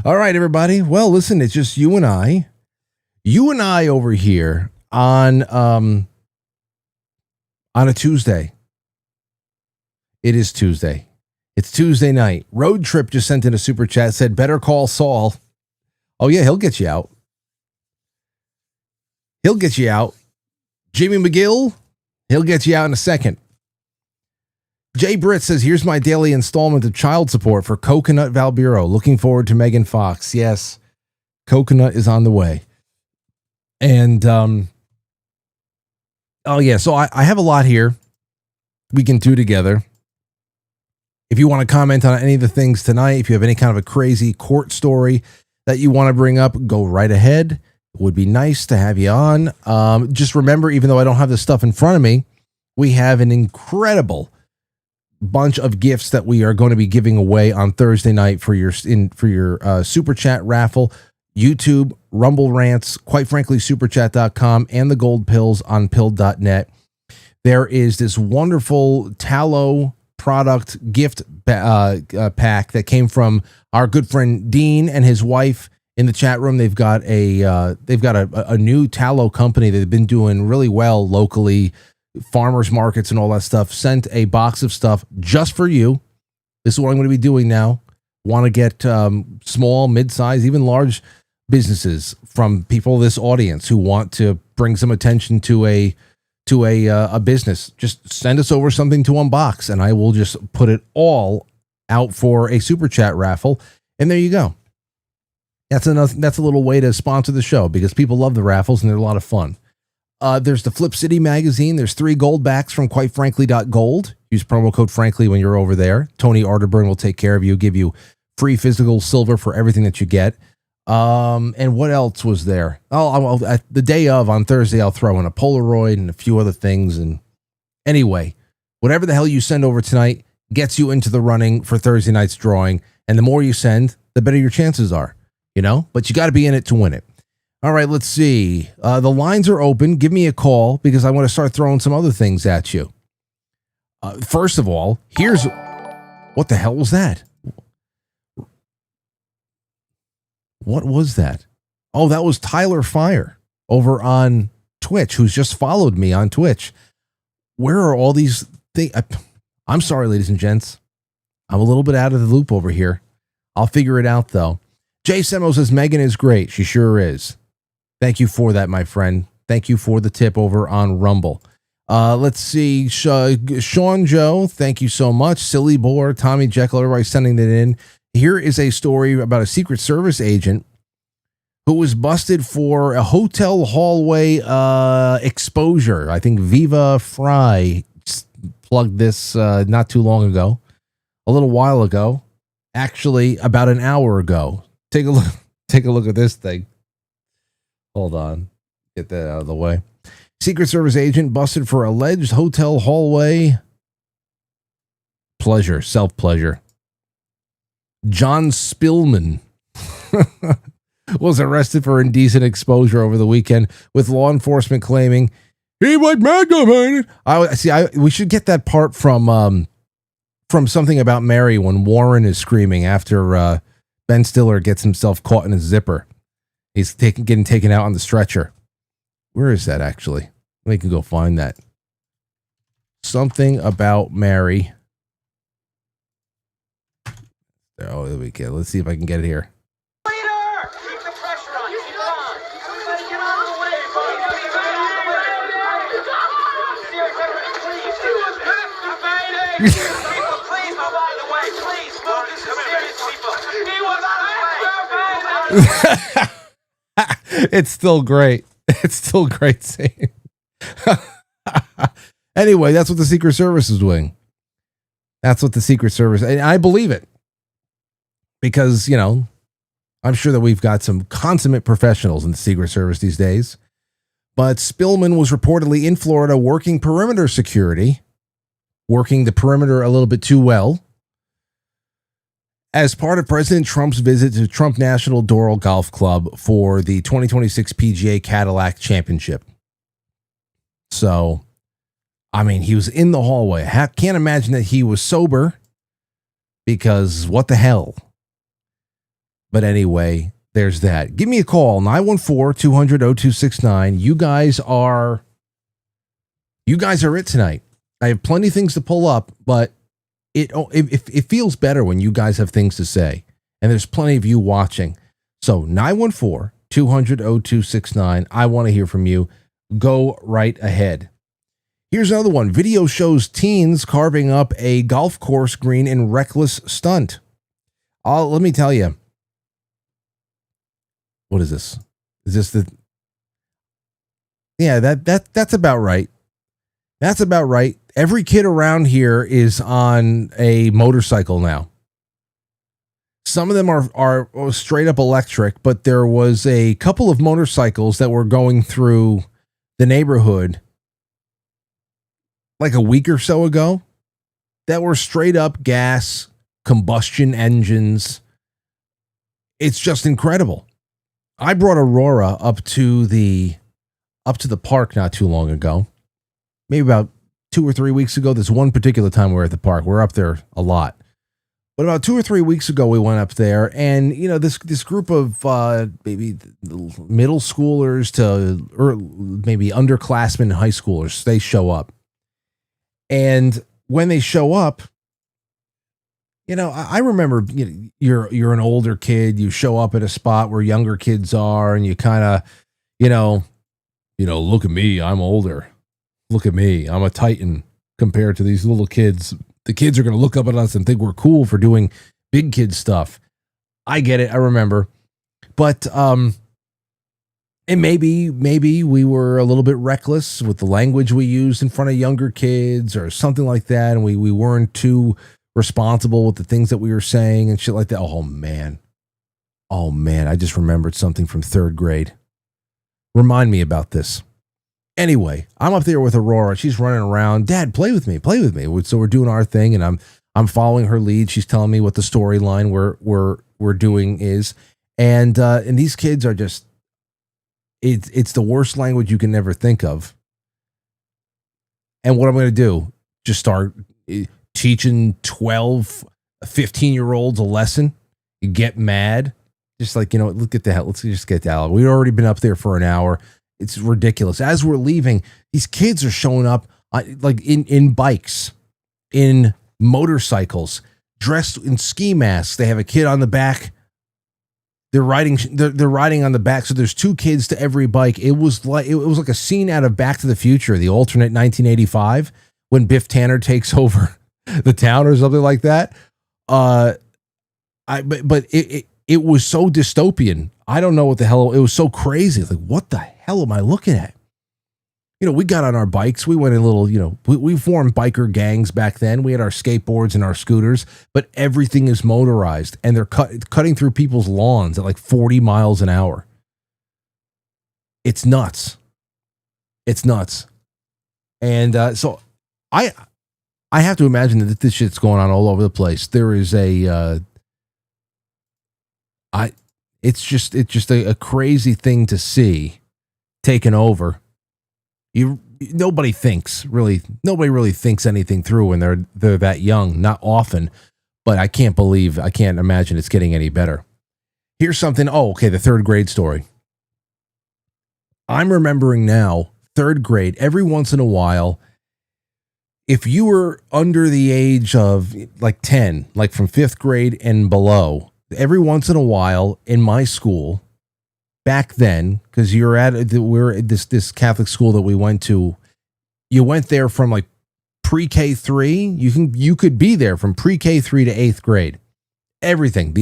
All right, everybody. Well, listen, it's just you and I over here on a Tuesday. It is Tuesday. It's Tuesday night. Road Trip just sent in a super chat, said, better call Saul. Oh, yeah, he'll get you out. He'll get you out. Jimmy McGill, he'll get you out in a second. Jay Britt says, here's my daily installment of child support for Coconut Valbureau. Looking forward to Megan Fox. Yes, Coconut is on the way. And, oh, yeah, so I have a lot here we can do together. If you want to comment on any of the things tonight, if you have any kind of a crazy court story that you want to bring up, go right ahead. It would be nice to have you on. Just remember, even though I don't have this stuff in front of me, we have an incredible bunch of gifts that we are going to be giving away on Thursday night for your super chat raffle. YouTube, Rumble Rants, Quite Frankly Superchat.com, and the gold pills on pill.net. There is this wonderful tallow product gift pack that came from our good friend Dean and his wife in the chat room. They've got a new tallow company that they've been doing really well locally, farmers markets and all that stuff. Sent a box of stuff just for you. This is what I'm going to be doing now. Want to get small, mid-size, even large businesses from people in this audience who want to bring some attention to a business. Just send us over something to unbox, and I will just put it all out for a super chat raffle. And there you go. That's a little way to sponsor the show, because people love the raffles and they're a lot of fun. There's the Flip City magazine. There's 3 gold backs from quitefrankly.gold. Use promo code Frankly when you're over there. Tony Arterburn will take care of you, give you free physical silver for everything that you get. And what else was there? The day of, on Thursday, I'll throw in a Polaroid and a few other things. And anyway, whatever the hell you send over tonight gets you into the running for Thursday night's drawing. And the more you send, the better your chances are, but you got to be in it to win it. All right, let's see. The lines are open. Give me a call, because I want to start throwing some other things at you. First of all, what the hell was that? What was that? Oh, that was Tyler Fire over on Twitch, who's just followed me on Twitch. Where are all these things? I'm sorry, ladies and gents. I'm a little bit out of the loop over here. I'll figure it out, though. Jay Semo says, Megan is great. She sure is. Thank you for that, my friend. Thank you for the tip over on Rumble. Let's see. Sean Joe, thank you so much. Silly Boar, Tommy Jekyll, everybody sending it in. Here is a story about a Secret Service agent who was busted for a hotel hallway exposure. I think Viva Fry plugged this not too long ago, a little while ago, actually about an hour ago. Take a look at this thing. Hold on. Get that out of the way. Secret Service agent busted for alleged hotel hallway self-pleasure. John Spillman was arrested for indecent exposure over the weekend, with law enforcement claiming he was magnified. We should get that part from Something About Mary, when Warren is screaming after Ben Stiller gets himself caught in his zipper. He's getting taken out on the stretcher. Where is that, actually? We can go find that. Something About Mary. Oh, there we go. Let's see if I can get it here. Leader! Keep the pressure on. Keep it on. Everybody get out of the way. Please. People, please move out of the way. Please move. This is serious, people. He was out of the way. It's still great. It's still great seeing. Anyway, that's what the Secret Service is doing. That's what the Secret Service, and I believe it. Because, I'm sure that we've got some consummate professionals in the Secret Service these days. But Spillman was reportedly in Florida working perimeter security, working the perimeter a little bit too well, as part of President Trump's visit to Trump National Doral Golf Club for the 2026 PGA Cadillac Championship. So, I mean, he was in the hallway. I can't imagine that he was sober, because what the hell? But anyway, there's that. Give me a call, 914-200-0269. You guys are it tonight. I have plenty of things to pull up, but it feels better when you guys have things to say. And there's plenty of you watching. So 914-200-0269. I want to hear from you. Go right ahead. Here's another one. Video shows teens carving up a golf course green in reckless stunt. Let me tell you. What is this? Is this the... Yeah, that's about right. That's about right. Every kid around here is on a motorcycle now. Some of them are straight up electric, but there was a couple of motorcycles that were going through the neighborhood like a week or so ago that were straight up gas combustion engines. It's just incredible. I brought Aurora up to the park not too long ago. Maybe about 2 or 3 weeks ago. This one particular time we were at the park. We're up there a lot. But about 2 or 3 weeks ago, we went up there, and this group of maybe middle schoolers or maybe underclassmen high schoolers, they show up. And when they show up, I remember you're an older kid, you show up at a spot where younger kids are, and you kind of, look at me, I'm older. Look at me, I'm a titan compared to these little kids. The kids are going to look up at us and think we're cool for doing big kid stuff. I get it, I remember. But and maybe we were a little bit reckless with the language we used in front of younger kids or something like that, and we weren't too responsible with the things that we were saying and shit like that. Oh man, I just remembered something from 3rd grade. Remind me about this. Anyway, I'm up there with Aurora. She's running around. Dad, play with me. So we're doing our thing, and I'm following her lead. She's telling me what the storyline we're doing is, and these kids are just, it's the worst language you can ever think of. And what I'm going to do, just start teaching 12, 15-year-olds a lesson. You get mad. Just like, look at the hell. Let's just get out. We've already been up there for an hour. It's ridiculous. As we're leaving, these kids are showing up like in bikes, in motorcycles, dressed in ski masks. They have a kid on the back. They're riding on the back. So there's 2 kids to every bike. It was like a scene out of Back to the Future, the alternate 1985, when Biff Tanner takes over the town or something like that. But it was so dystopian. I don't know what the hell. It was so crazy. Like, what the hell am I looking at? We got on our bikes. We went in we formed biker gangs back then. We had our skateboards and our scooters, but everything is motorized, and they're cutting through people's lawns at like 40 miles an hour. It's nuts. And so I have to imagine that this shit's going on all over the place. There is it's just a crazy thing to see taken over. Nobody really thinks anything through when they're that young. Not often, but I can't imagine it's getting any better. Here's something. Oh, okay. The 3rd grade story. I'm remembering now, 3rd grade, every once in a while, if you were under the age of like 10, like from 5th grade and below, every once in a while in my school back then, because we're at this Catholic school that we went to, you went there from like pre-K 3. You could be there from pre-K 3 to 8th grade. Everything,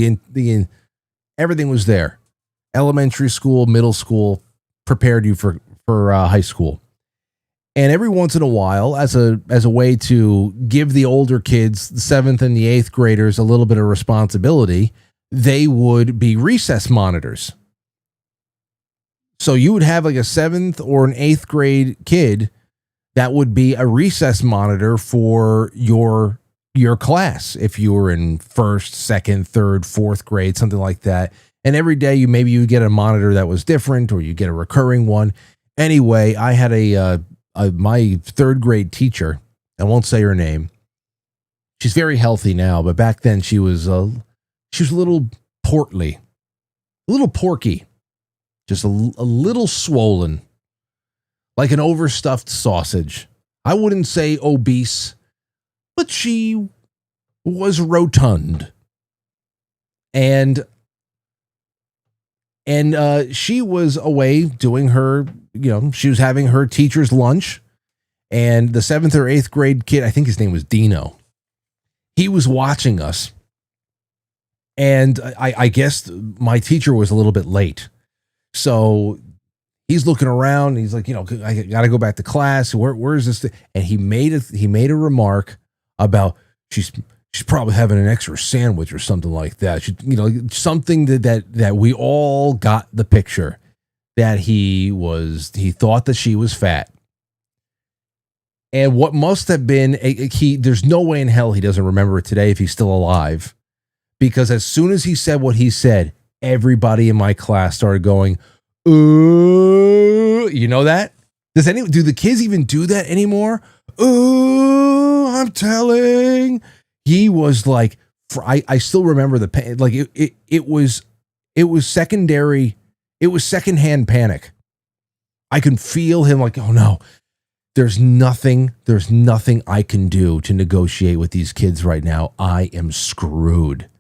everything was there. Elementary school, middle school prepared you for high school. And every once in a while, as a way to give the older kids, the 7th and the 8th graders, a little bit of responsibility, they would be recess monitors. So you would have like a 7th or an 8th grade kid that would be a recess monitor for your class if you were in 1st, 2nd, 3rd, 4th grade, something like that. And every day you would get a monitor that was different, or you get a recurring one. Anyway, I had my 3rd grade teacher. I won't say her name. She's very healthy now, but back then she was a little portly, a little porky, just a little swollen, like an overstuffed sausage. I wouldn't say obese, but she was rotund. And she was away doing her, she was having her teacher's lunch, and the 7th or 8th grade kid, I think his name was Dino, he was watching us. And I guess my teacher was a little bit late. So he's looking around. And he's like, I got to go back to class. Where is this thing? And he made a remark about she's probably having an extra sandwich or something like that. Something that we all got the picture that he thought that she was fat. And what must have been there's no way in hell he doesn't remember it today if he's still alive. Because as soon as he said what he said, everybody in my class started going, ooh, you know that? Do the kids even do that anymore? Ooh, I'm telling. He was like, I still remember the pain. Like it was secondary. It was secondhand panic. I can feel him like, oh no, there's nothing I can do to negotiate with these kids right now. I am screwed.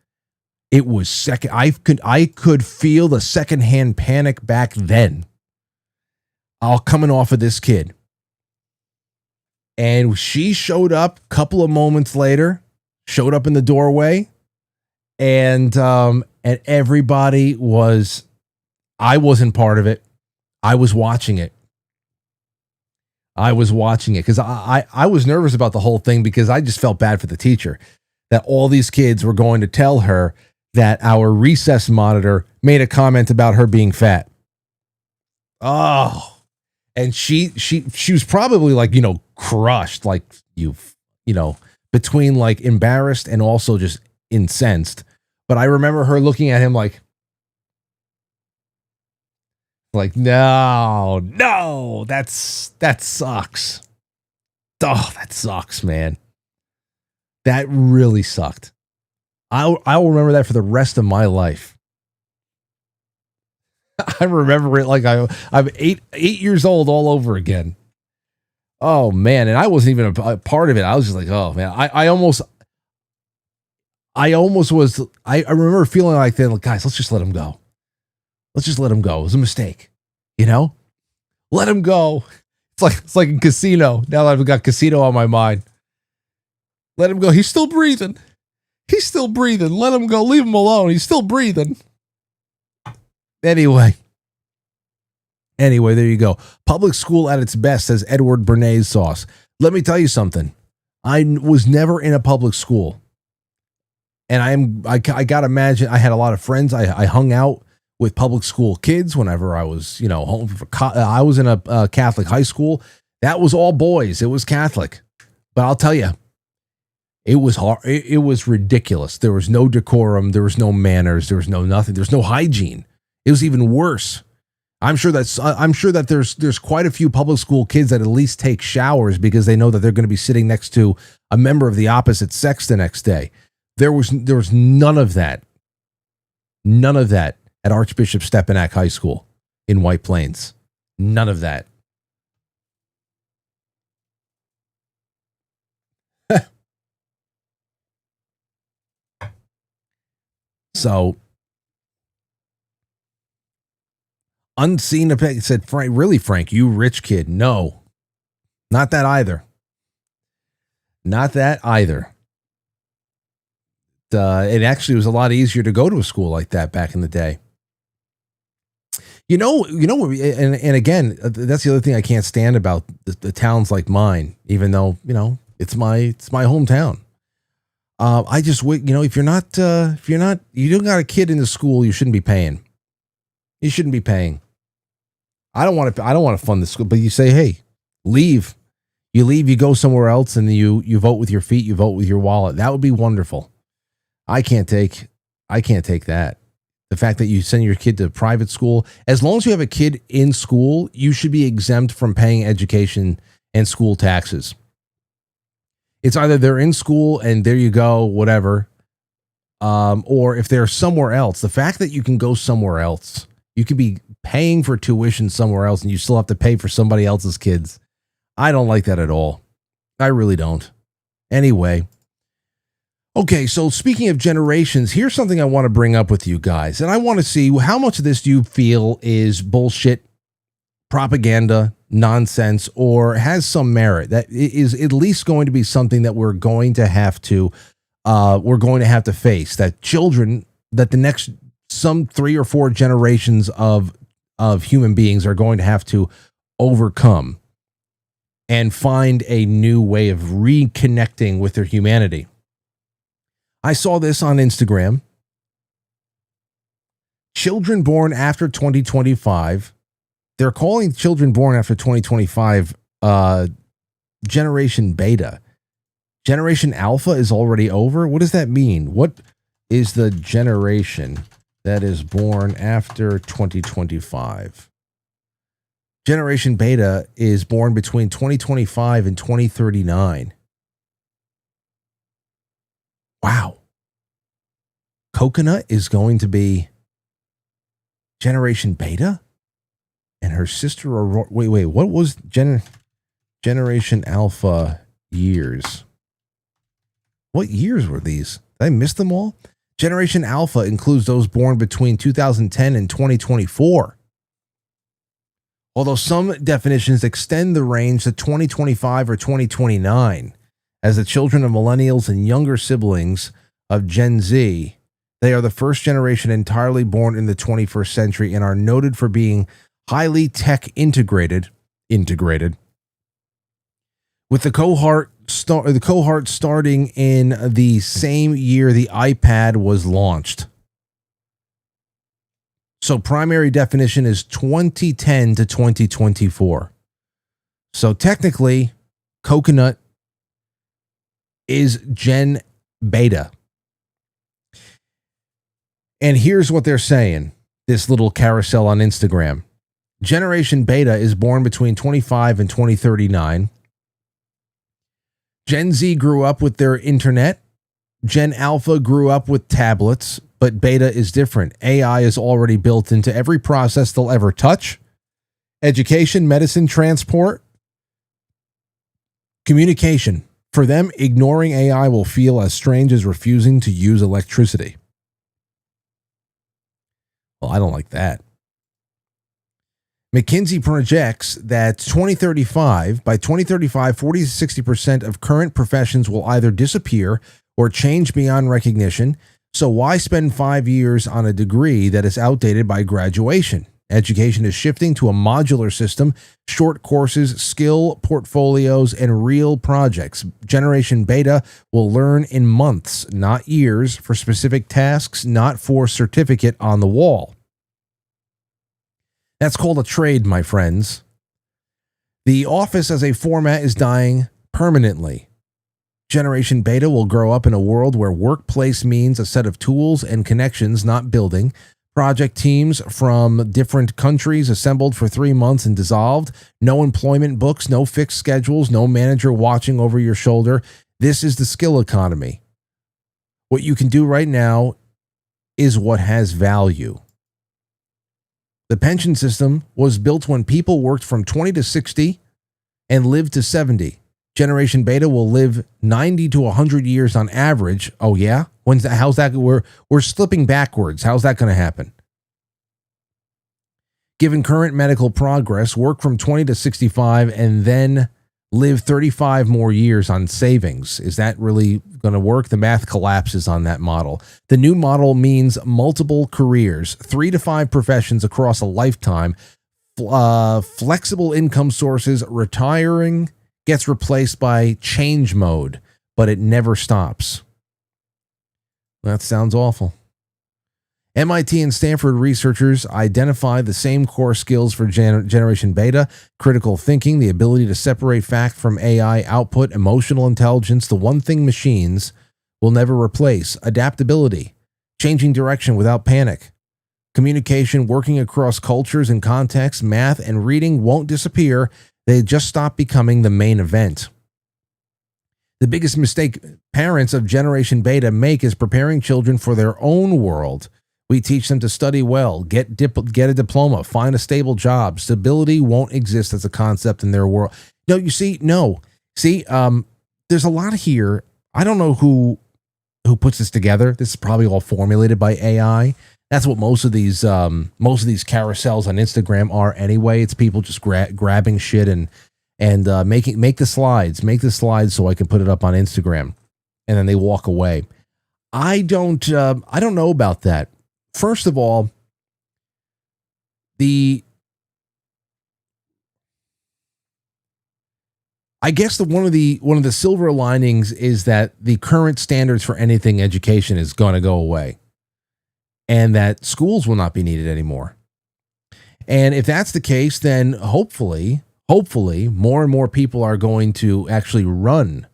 It was I could feel the secondhand panic back then. Coming off of this kid. And she showed up a couple of moments later, showed up in the doorway, and everybody I wasn't part of it. I was watching it because I was nervous about the whole thing because I just felt bad for the teacher that all these kids were going to tell her that our recess monitor made a comment about her being fat. Oh, and she was probably like, crushed, like between like embarrassed and also just incensed. But I remember her looking at him like, no, that sucks. Oh, that sucks, man. That really sucked. I will remember that for the rest of my life. I remember it like I'm 8 years old all over again. Oh man, and I wasn't even a part of it. I was just like, oh man, I almost was. I remember feeling like that. Like, guys, let's just let him go. Let's just let him go. It was a mistake, Let him go. It's like a casino. Now that I've got casino on my mind. Let him go. He's still breathing. Let him go. Leave him alone. He's still breathing. Anyway, there you go. Public school at its best, says Edward Bernays Sauce. Let me tell you something. I was never in a public school. And I got to imagine, I had a lot of friends. I hung out with public school kids whenever I was, home I was in a Catholic high school. That was all boys. It was Catholic. But I'll tell you, it was hard. It was ridiculous. There was no decorum. There was no manners. There was no nothing. There's no hygiene. It was even worse. I'm sure that there's quite a few public school kids that at least take showers because they know that they're going to be sitting next to a member of the opposite sex the next day. There was none of that. None of that at Archbishop Stepinac High School in White Plains. None of that. So, unseen effect said, Frank, really, Frank, you rich kid. No, not that either. Not that either. It actually was a lot easier to go to a school like that back in the day. And again, that's the other thing I can't stand about the towns like mine, even though, it's my hometown. I just, if you're not, you don't got a kid in the school, you shouldn't be paying. You shouldn't be paying. I don't want to fund the school, but you say, hey, leave. You leave, you go somewhere else, and you vote with your feet, you vote with your wallet. That would be wonderful. I can't take that. The fact that you send your kid to private school, as long as you have a kid in school, you should be exempt from paying education and school taxes. It's either they're in school and there you go, whatever. Or if they're somewhere else, the fact that you can go somewhere else, you could be paying for tuition somewhere else and you still have to pay for somebody else's kids. I don't like that at all. I really don't. Anyway. Okay, so speaking of generations, here's something I want to bring up with you guys. And I want to see how much of this do you feel is bullshit, propaganda, nonsense, or has some merit that is at least going to be something that we're going to have to face, that children, that the next some 3 or 4 generations of human beings are going to have to overcome and find a new way of reconnecting with their humanity. I saw this on Instagram. Children born after 2025. They're calling children born after 2025 Generation Beta. Generation Alpha is already over. What does that mean? What is the generation that is born after 2025? Generation Beta is born between 2025 and 2039. Wow. Coconut is going to be Generation Beta? And her sister Aurora. Wait, what was Generation Alpha years? What years were these? Did I miss them all? Generation Alpha includes those born between 2010 and 2024. Although some definitions extend the range to 2025 or 2029, as the children of millennials and younger siblings of Gen Z, they are the first generation entirely born in the 21st century and are noted for being highly tech integrated, with the cohort starting in the same year the iPad was launched. So primary definition is 2010 to 2024. So technically, Coconut is Gen Beta. And here's what they're saying, this little carousel on Instagram. Generation Beta is born between 25 and 2039. Gen Z grew up with their internet. Gen Alpha grew up with tablets, but Beta is different. AI is already built into every process they'll ever touch. Education, medicine, transport, communication. For them, ignoring AI will feel as strange as refusing to use electricity. Well, I don't like that. McKinsey projects that by 2035, 40 to 60% of current professions will either disappear or change beyond recognition. So why spend 5 years on a degree that is outdated by graduation? Education is shifting to a modular system, short courses, skill portfolios, and real projects. Generation Beta will learn in months, not years, for specific tasks, not for certificate on the wall. That's called a trade, my friends. The office as a format is dying permanently. Generation Beta will grow up in a world where workplace means a set of tools and connections, not building. Project teams from different countries assembled for 3 months and dissolved. No employment books, no fixed schedules, no manager watching over your shoulder. This is the skill economy. What you can do right now is what has value. The pension system was built when people worked from 20 to 60 and lived to 70. Generation Beta will live 90 to 100 years on average. Oh yeah? How's that? We're slipping backwards. How's that going to happen? Given current medical progress, work from 20 to 65 and then live 35 more years on savings. Is that really going to work? The math collapses on that model. The new model means multiple careers, 3 to 5 professions across a lifetime, flexible income sources. Retiring gets replaced by change mode, but it never stops. That sounds awful. MIT and Stanford researchers identify the same core skills for Generation Beta: critical thinking, the ability to separate fact from AI output, emotional intelligence, the one thing machines will never replace, adaptability, changing direction without panic, communication, working across cultures and contexts, math and reading won't disappear. They just stop becoming the main event. The biggest mistake parents of Generation Beta make is preparing children for their own world. We teach them to study well, get a diploma, find a stable job. Stability won't exist as a concept in their world. There's a lot here. I don't know who puts this together. This is probably all formulated by AI. That's what most of these carousels on Instagram are anyway. It's people just grabbing shit and make the slides so I can put it up on Instagram, and then they walk away. I don't know about that. First of all, I guess one of the silver linings is that the current standards for anything education is going to go away, and that schools will not be needed anymore. And if that's the case, then hopefully more and more people are going to actually run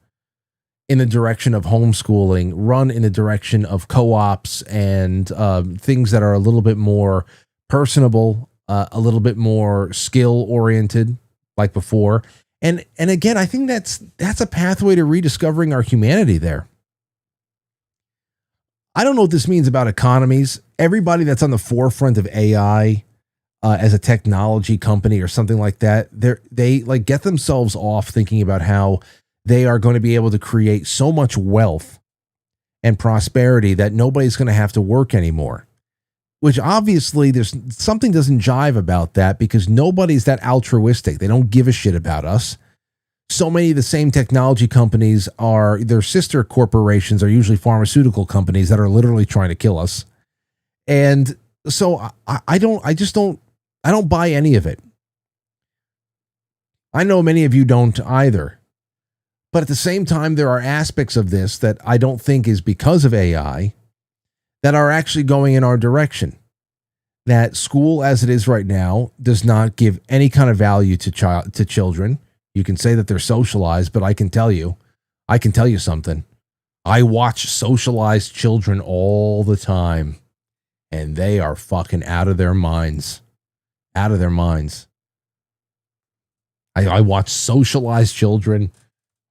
in the direction of homeschooling, run in the direction of co-ops and things that are a little bit more personable, a little bit more skill oriented like before. And again, I think that's a pathway to rediscovering our humanity there. I don't know what this means about economies. Everybody that's on the forefront of AI as a technology company or something like that, they like get themselves off thinking about how they are going to be able to create so much wealth and prosperity that nobody's going to have to work anymore. Which obviously there's something doesn't jive about that, because nobody's that altruistic. They don't give a shit about us. So many of the same technology companies their sister corporations are usually pharmaceutical companies that are literally trying to kill us. And so I don't buy any of it. I know many of you don't either. But at the same time, there are aspects of this that I don't think is because of AI that are actually going in our direction. That school as it is right now does not give any kind of value to children. You can say that they're socialized, but I can tell you something. I watch socialized children all the time, and they are fucking out of their minds. Out of their minds. I watch socialized children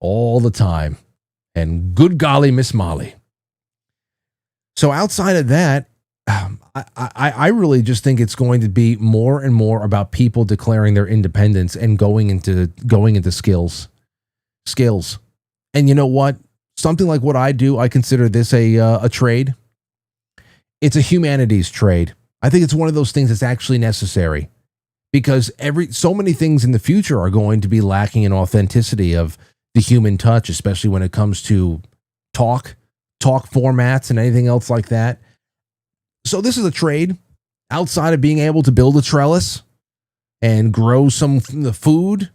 all the time, and good golly, Miss Molly. So outside of that, I really just think it's going to be more and more about people declaring their independence and going into skills. And you know what? Something like what I do, I consider this a trade. It's a humanities trade. I think it's one of those things that's actually necessary, because so many things in the future are going to be lacking in authenticity of the human touch, especially when it comes to talk formats and anything else like that. So this is a trade outside of being able to build a trellis and grow some the food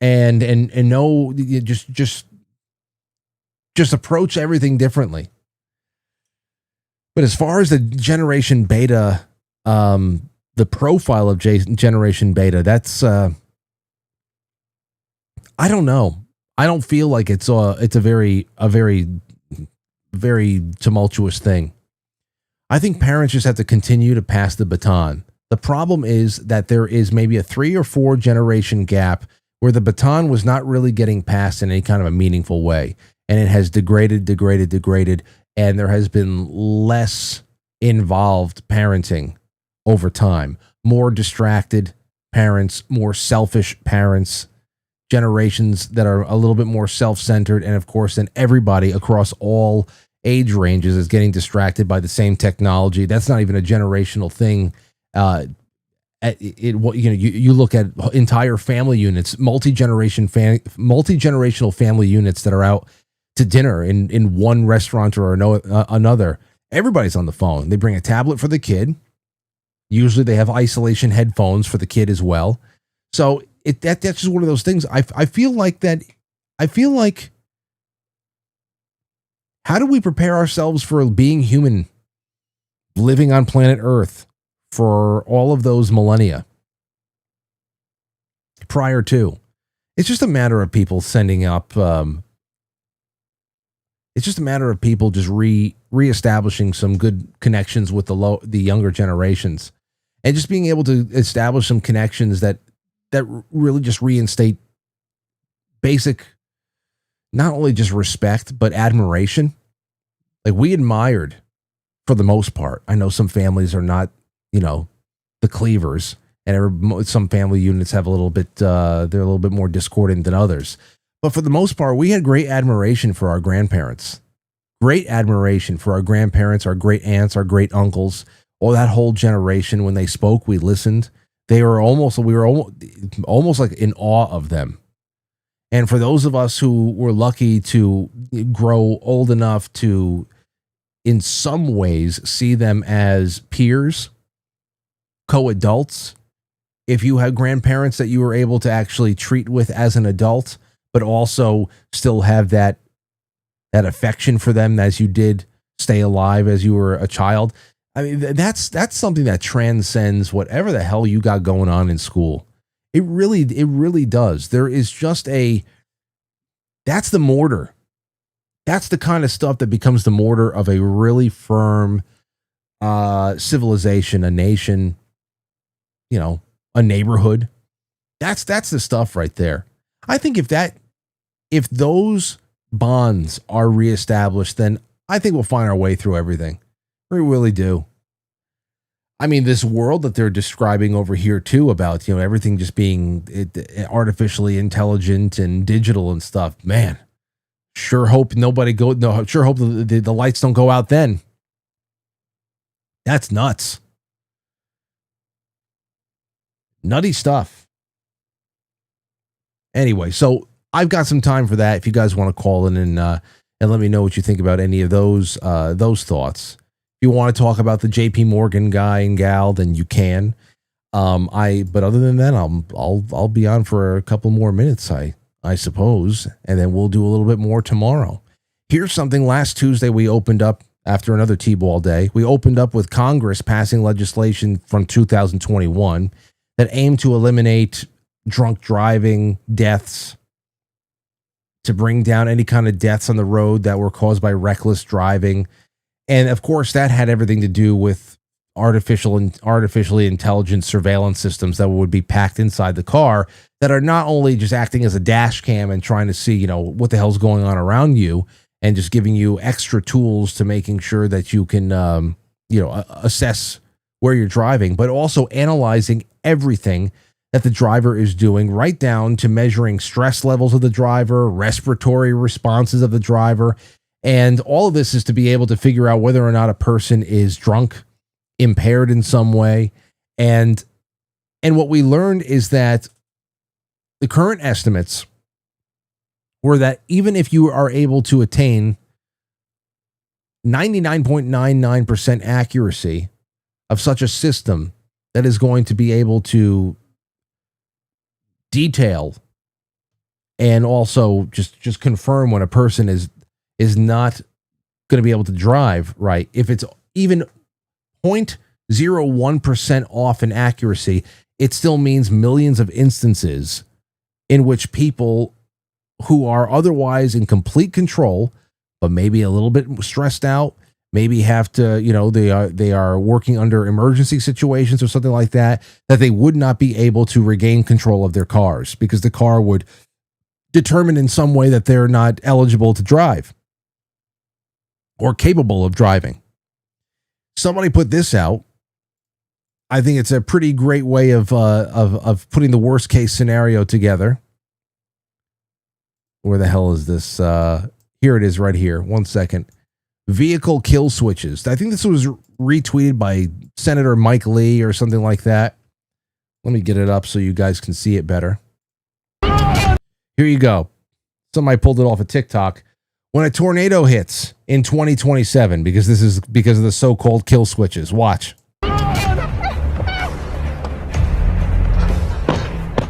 and know, just approach everything differently. But as far as the Generation Beta, the profile of Generation Beta, that's I don't know. I don't feel like it's a very very tumultuous thing. I think parents just have to continue to pass the baton. The problem is that there is maybe a 3 or 4 generation gap where the baton was not really getting passed in any kind of a meaningful way, and it has degraded, and there has been less involved parenting over time. More distracted parents, more selfish parents, generations that are a little bit more self-centered, and of course then everybody across all age ranges is getting distracted by the same technology. That's not even a generational thing. You look at entire family units, multi-generational family units that are out to dinner in one restaurant or another. Everybody's on the phone. They bring a tablet for the kid. Usually they have isolation headphones for the kid as well. So that's just one of those things. I feel like How do we prepare ourselves for being human, living on planet Earth for all of those millennia prior to? It's just a matter of people sending up. It's just a matter of people just reestablishing some good connections with the younger generations, and just being able to establish some connections that really just reinstate basic, not only just respect but admiration. Like, we admired, for the most part. I know some families are not, the cleavers. And some family units have a little bit, they're a little bit more discordant than others. But for the most part, we had great admiration for our grandparents. Great admiration for our grandparents, our great aunts, our great uncles, all that whole generation. When they spoke, we listened. We were almost like in awe of them. And for those of us who were lucky to grow old enough to, in some ways, see them as peers, co-adults, if you had grandparents that you were able to actually treat with as an adult, but also still have that affection for them as you did stay alive as you were a child. I mean, that's something that transcends whatever the hell you got going on in school. It really does. There is just that's the mortar. That's the kind of stuff that becomes the mortar of a really firm civilization, a nation, a neighborhood. That's the stuff right there. I think if those bonds are reestablished, then I think we'll find our way through everything. We really do. I mean, this world that they're describing over here too, about, everything just being artificially intelligent and digital and stuff, man, sure hope sure hope the lights don't go out then. That's nuts. Nutty stuff. Anyway, so I've got some time for that. If you guys want to call in and let me know what you think about any of those thoughts. If you want to talk about the JP Morgan guy and gal, then you can. But other than that, I'll be on for a couple more minutes, I suppose, and then we'll do a little bit more tomorrow. Here's something. Last Tuesday we opened up, after another T-ball day, we opened up with Congress passing legislation from 2021 that aimed to eliminate drunk driving deaths, to bring down any kind of deaths on the road that were caused by reckless driving. And of course, that had everything to do with artificially intelligent surveillance systems that would be packed inside the car, that are not only just acting as a dash cam and trying to see, what the hell's going on around you, and just giving you extra tools to making sure that you can, assess where you're driving, but also analyzing everything that the driver is doing, right down to measuring stress levels of the driver, respiratory responses of the driver. And all of this is to be able to figure out whether or not a person is drunk, impaired in some way. And what we learned is that the current estimates were that even if you are able to attain 99.99% accuracy of such a system that is going to be able to detail and also just confirm when a person is not going to be able to drive right, if it's even 0.01% off in accuracy, it still means millions of instances in which people who are otherwise in complete control, but maybe a little bit stressed out, maybe have to, they are working under emergency situations or something like that, that they would not be able to regain control of their cars because the car would determine in some way that they're not eligible to drive or capable of driving. Somebody put this out. I think it's a pretty great way of putting the worst case scenario together. Where the hell is this? Here it is right here. 1 second. Vehicle kill switches. I think this was retweeted by Senator Mike Lee or something like that. Let me get it up so you guys can see it better. Here you go. Somebody pulled it off of TikTok. When a tornado hits in 2027, because this is because of the so-called kill switches. Watch.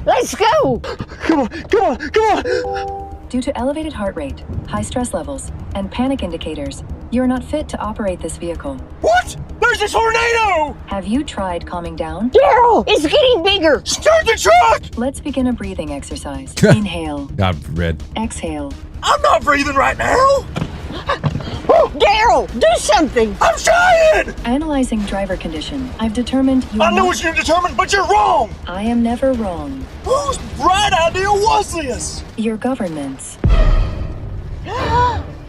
Let's go. Come on. Due to elevated heart rate, high stress levels, and panic indicators, you are not fit to operate this vehicle. What? There's a tornado! Have you tried calming down? Daryl, it's getting bigger. Start the truck! Let's begin a breathing exercise. Inhale. God forbid. Exhale. I'm not breathing right now! Oh, Daryl, do something. I'm trying! Analyzing driver condition, I've determined you I know what you've determined, but you're wrong! I am never wrong. Whose bright idea was this? Your government's.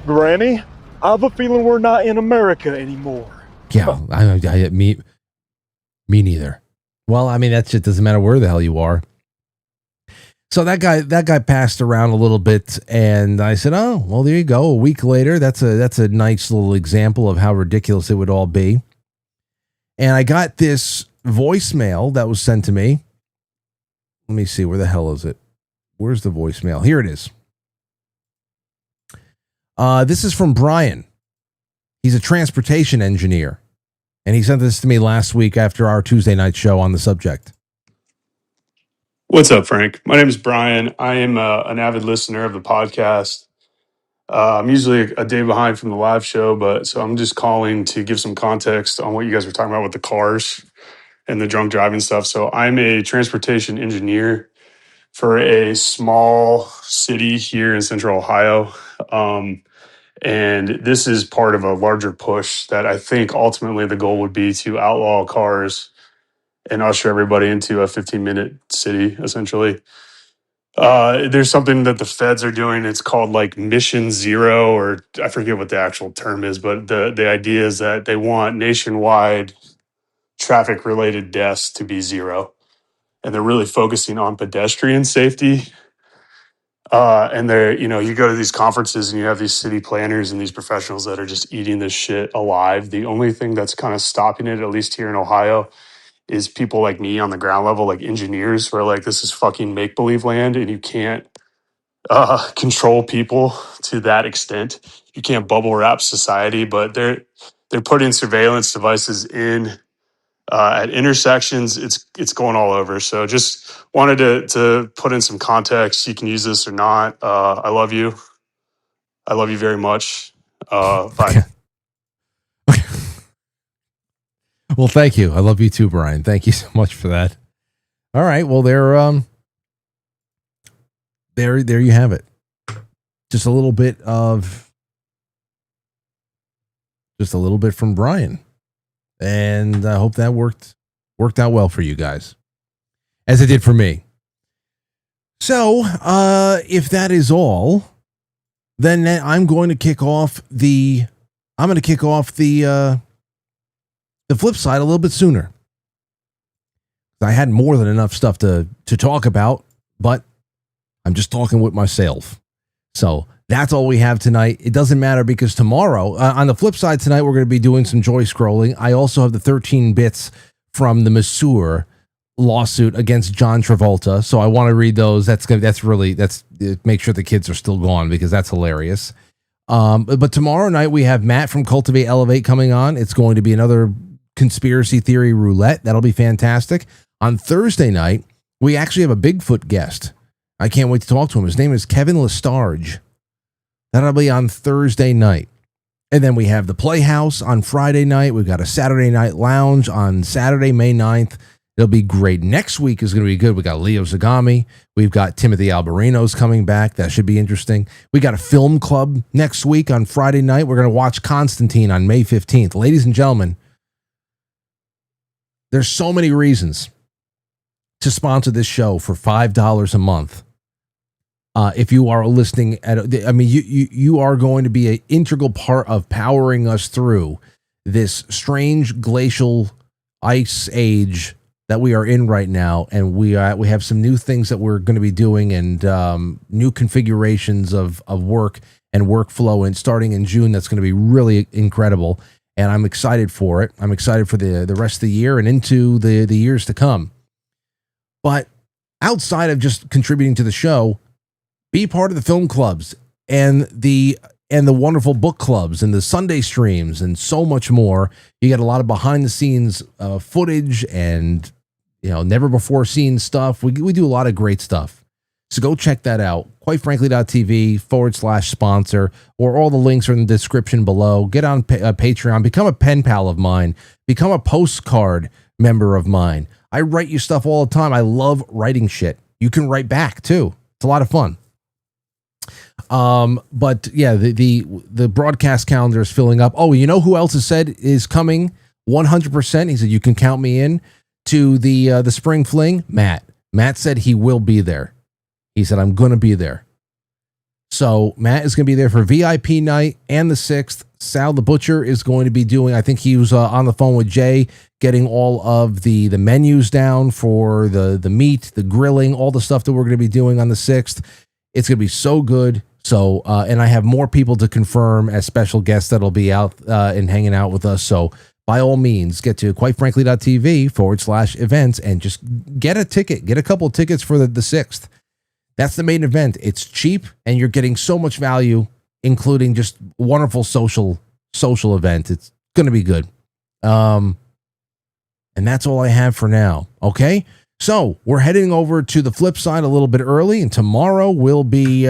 Granny, I have a feeling we're not in America anymore. Yeah, me neither. Well, I mean, that shit doesn't matter where the hell you are. So that guy passed around a little bit, and I said, "Oh, well, there you go." A week later, that's a nice little example of how ridiculous it would all be. And I got this voicemail that was sent to me. Let me see, where the hell is it? Where's the voicemail? Here it is. This is from Brian. He's a transportation engineer, and he sent this to me last week after our Tuesday night show on the subject. What's up, Frank? My name is Brian. I am an avid listener of the podcast. I'm usually a day behind from the live show, so I'm just calling to give some context on what you guys were talking about with the cars and the drunk driving stuff. So I'm a transportation engineer for a small city here in Central Ohio. And this is part of a larger push that I think ultimately the goal would be to outlaw cars and usher everybody into a 15-minute city, essentially. There's something that the feds are doing. It's called like Mission Zero, or I forget what the actual term is, but the idea is that they want nationwide traffic-related deaths to be zero. And they're really focusing on pedestrian safety. And they're, you go to these conferences and you have these city planners and these professionals that are just eating this shit alive. The only thing that's kind of stopping it, at least here in Ohio, is people like me on the ground level, like engineers, who are like, this is fucking make-believe land, and you can't control people to that extent. You can't bubble wrap society, but they're putting surveillance devices in at intersections. It's going all over. So just wanted to put in some context. You can use this or not. I love you. I love you very much. Bye. Well, thank you. I love you too, Brian. Thank you so much for that. All right. Well, there you have it. Just a little bit from Brian. And I hope that worked out well for you guys, as it did for me. So, if that is all, then I'm going to kick off the flip side a little bit sooner. I had more than enough stuff to talk about, but I'm just talking with myself. So that's all we have tonight. It doesn't matter, because tomorrow, on the flip side tonight, we're going to be doing some joy scrolling. I also have the 13 bits from the Masseur lawsuit against John Travolta. So I want to read those. That's make sure the kids are still gone, because that's hilarious. But tomorrow night we have Matt from Cultivate Elevate coming on. It's going to be another conspiracy theory roulette. That'll be fantastic. On Thursday night, we actually have a Bigfoot guest. I can't wait to talk to him. His name is Kevin Lestarge. That'll be on Thursday night. And then we have the Playhouse on Friday night. We've got a Saturday Night Lounge on Saturday, May 9th. It'll be great. Next week is going to be good. We got Leo Zagami. We've got Timothy Alberino's coming back. That should be interesting. We got a film club next week on Friday night. We're going to watch Constantine on May 15th. Ladies and gentlemen, there's so many reasons to sponsor this show for $5 a month. If you are listening you are going to be an integral part of powering us through this strange glacial ice age that we are in right now. And we have some new things that we're going to be doing, and new configurations of work and workflow, and starting in June, that's going to be really incredible. And I'm excited for it. I'm excited for the rest of the year and into the years to come. But outside of just contributing to the show, be part of the film clubs and the wonderful book clubs and the Sunday streams and so much more. You get a lot of behind the scenes footage and never before seen stuff. We do a lot of great stuff. So go check that out. QuiteFrankly.tv/sponsor, or all the links are in the description below. Get on Patreon. Become a pen pal of mine. Become a postcard member of mine. I write you stuff all the time. I love writing shit. You can write back too. It's a lot of fun. But yeah, the broadcast calendar is filling up. Oh, you know who else has said is coming 100%? He said you can count me in to the spring fling. Matt said he will be there. He said I'm going to be there. So Matt is going to be there for VIP night and the 6th. Sal the Butcher is going to be doing, I think he was on the phone with Jay, getting all of the menus down for the meat, the grilling, all the stuff that we're going to be doing on the 6th. It's going to be so good. So, and I have more people to confirm as special guests that'll be out and hanging out with us. So by all means, get to quitefrankly.tv/events and just get a ticket. Get a couple of tickets for the 6th. That's the main event. It's cheap and you're getting so much value, including just wonderful social event. It's going to be good. And that's all I have for now. Okay. So we're heading over to the flip side a little bit early, and tomorrow will be,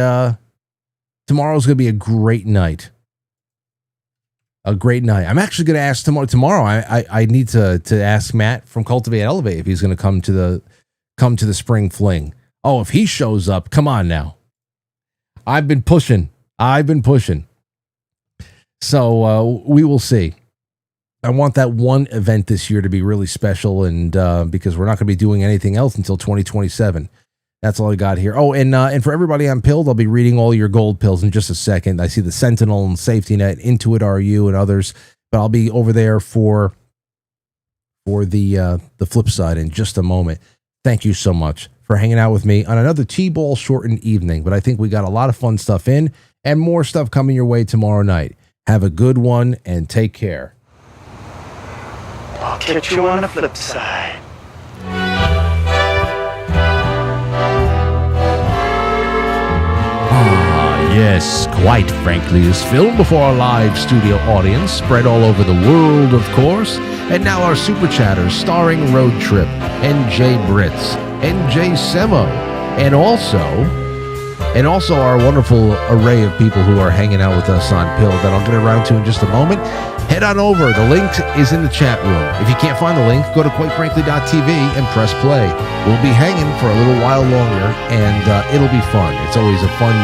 tomorrow's going to be a great night. A great night. I'm actually going to ask tomorrow. I need to ask Matt from Cultivate Elevate if he's going to come to the spring fling. Oh, if he shows up, come on now. I've been pushing. So we will see. I want that one event this year to be really special, and because we're not going to be doing anything else until 2027. That's all I got here. Oh, and for everybody on Pilled, I'll be reading all your gold pills in just a second. I see the Sentinel and Safety Net, Intuit RU, and others, but I'll be over there for the flip side in just a moment. Thank you so much for hanging out with me on another T-Ball shortened evening, but I think we got a lot of fun stuff in and more stuff coming your way tomorrow night. Have a good one and take care. I'll catch you on the flip side. Yes, Quite Frankly is filmed before a live studio audience spread all over the world, of course. And now our super chatters starring Road Trip, NJ Brits, NJ Semo, and also our wonderful array of people who are hanging out with us on Pill that I'll get around to in just a moment. Head on over. The link is in the chat room. If you can't find the link, go to quitefrankly.tv and press play. We'll be hanging for a little while longer, and it'll be fun. It's always a fun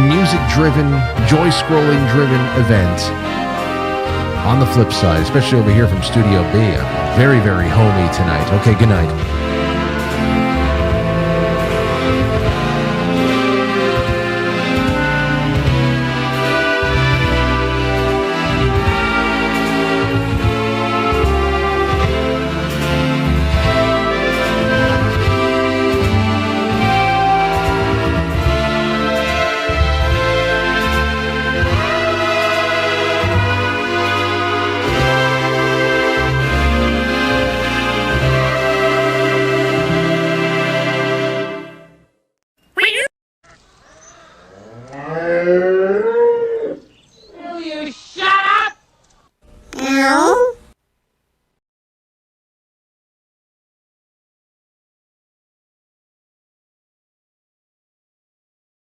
music-driven, joy-scrolling-driven event on the flip side, especially over here from Studio B. I'm very, very homey tonight. Okay, good night.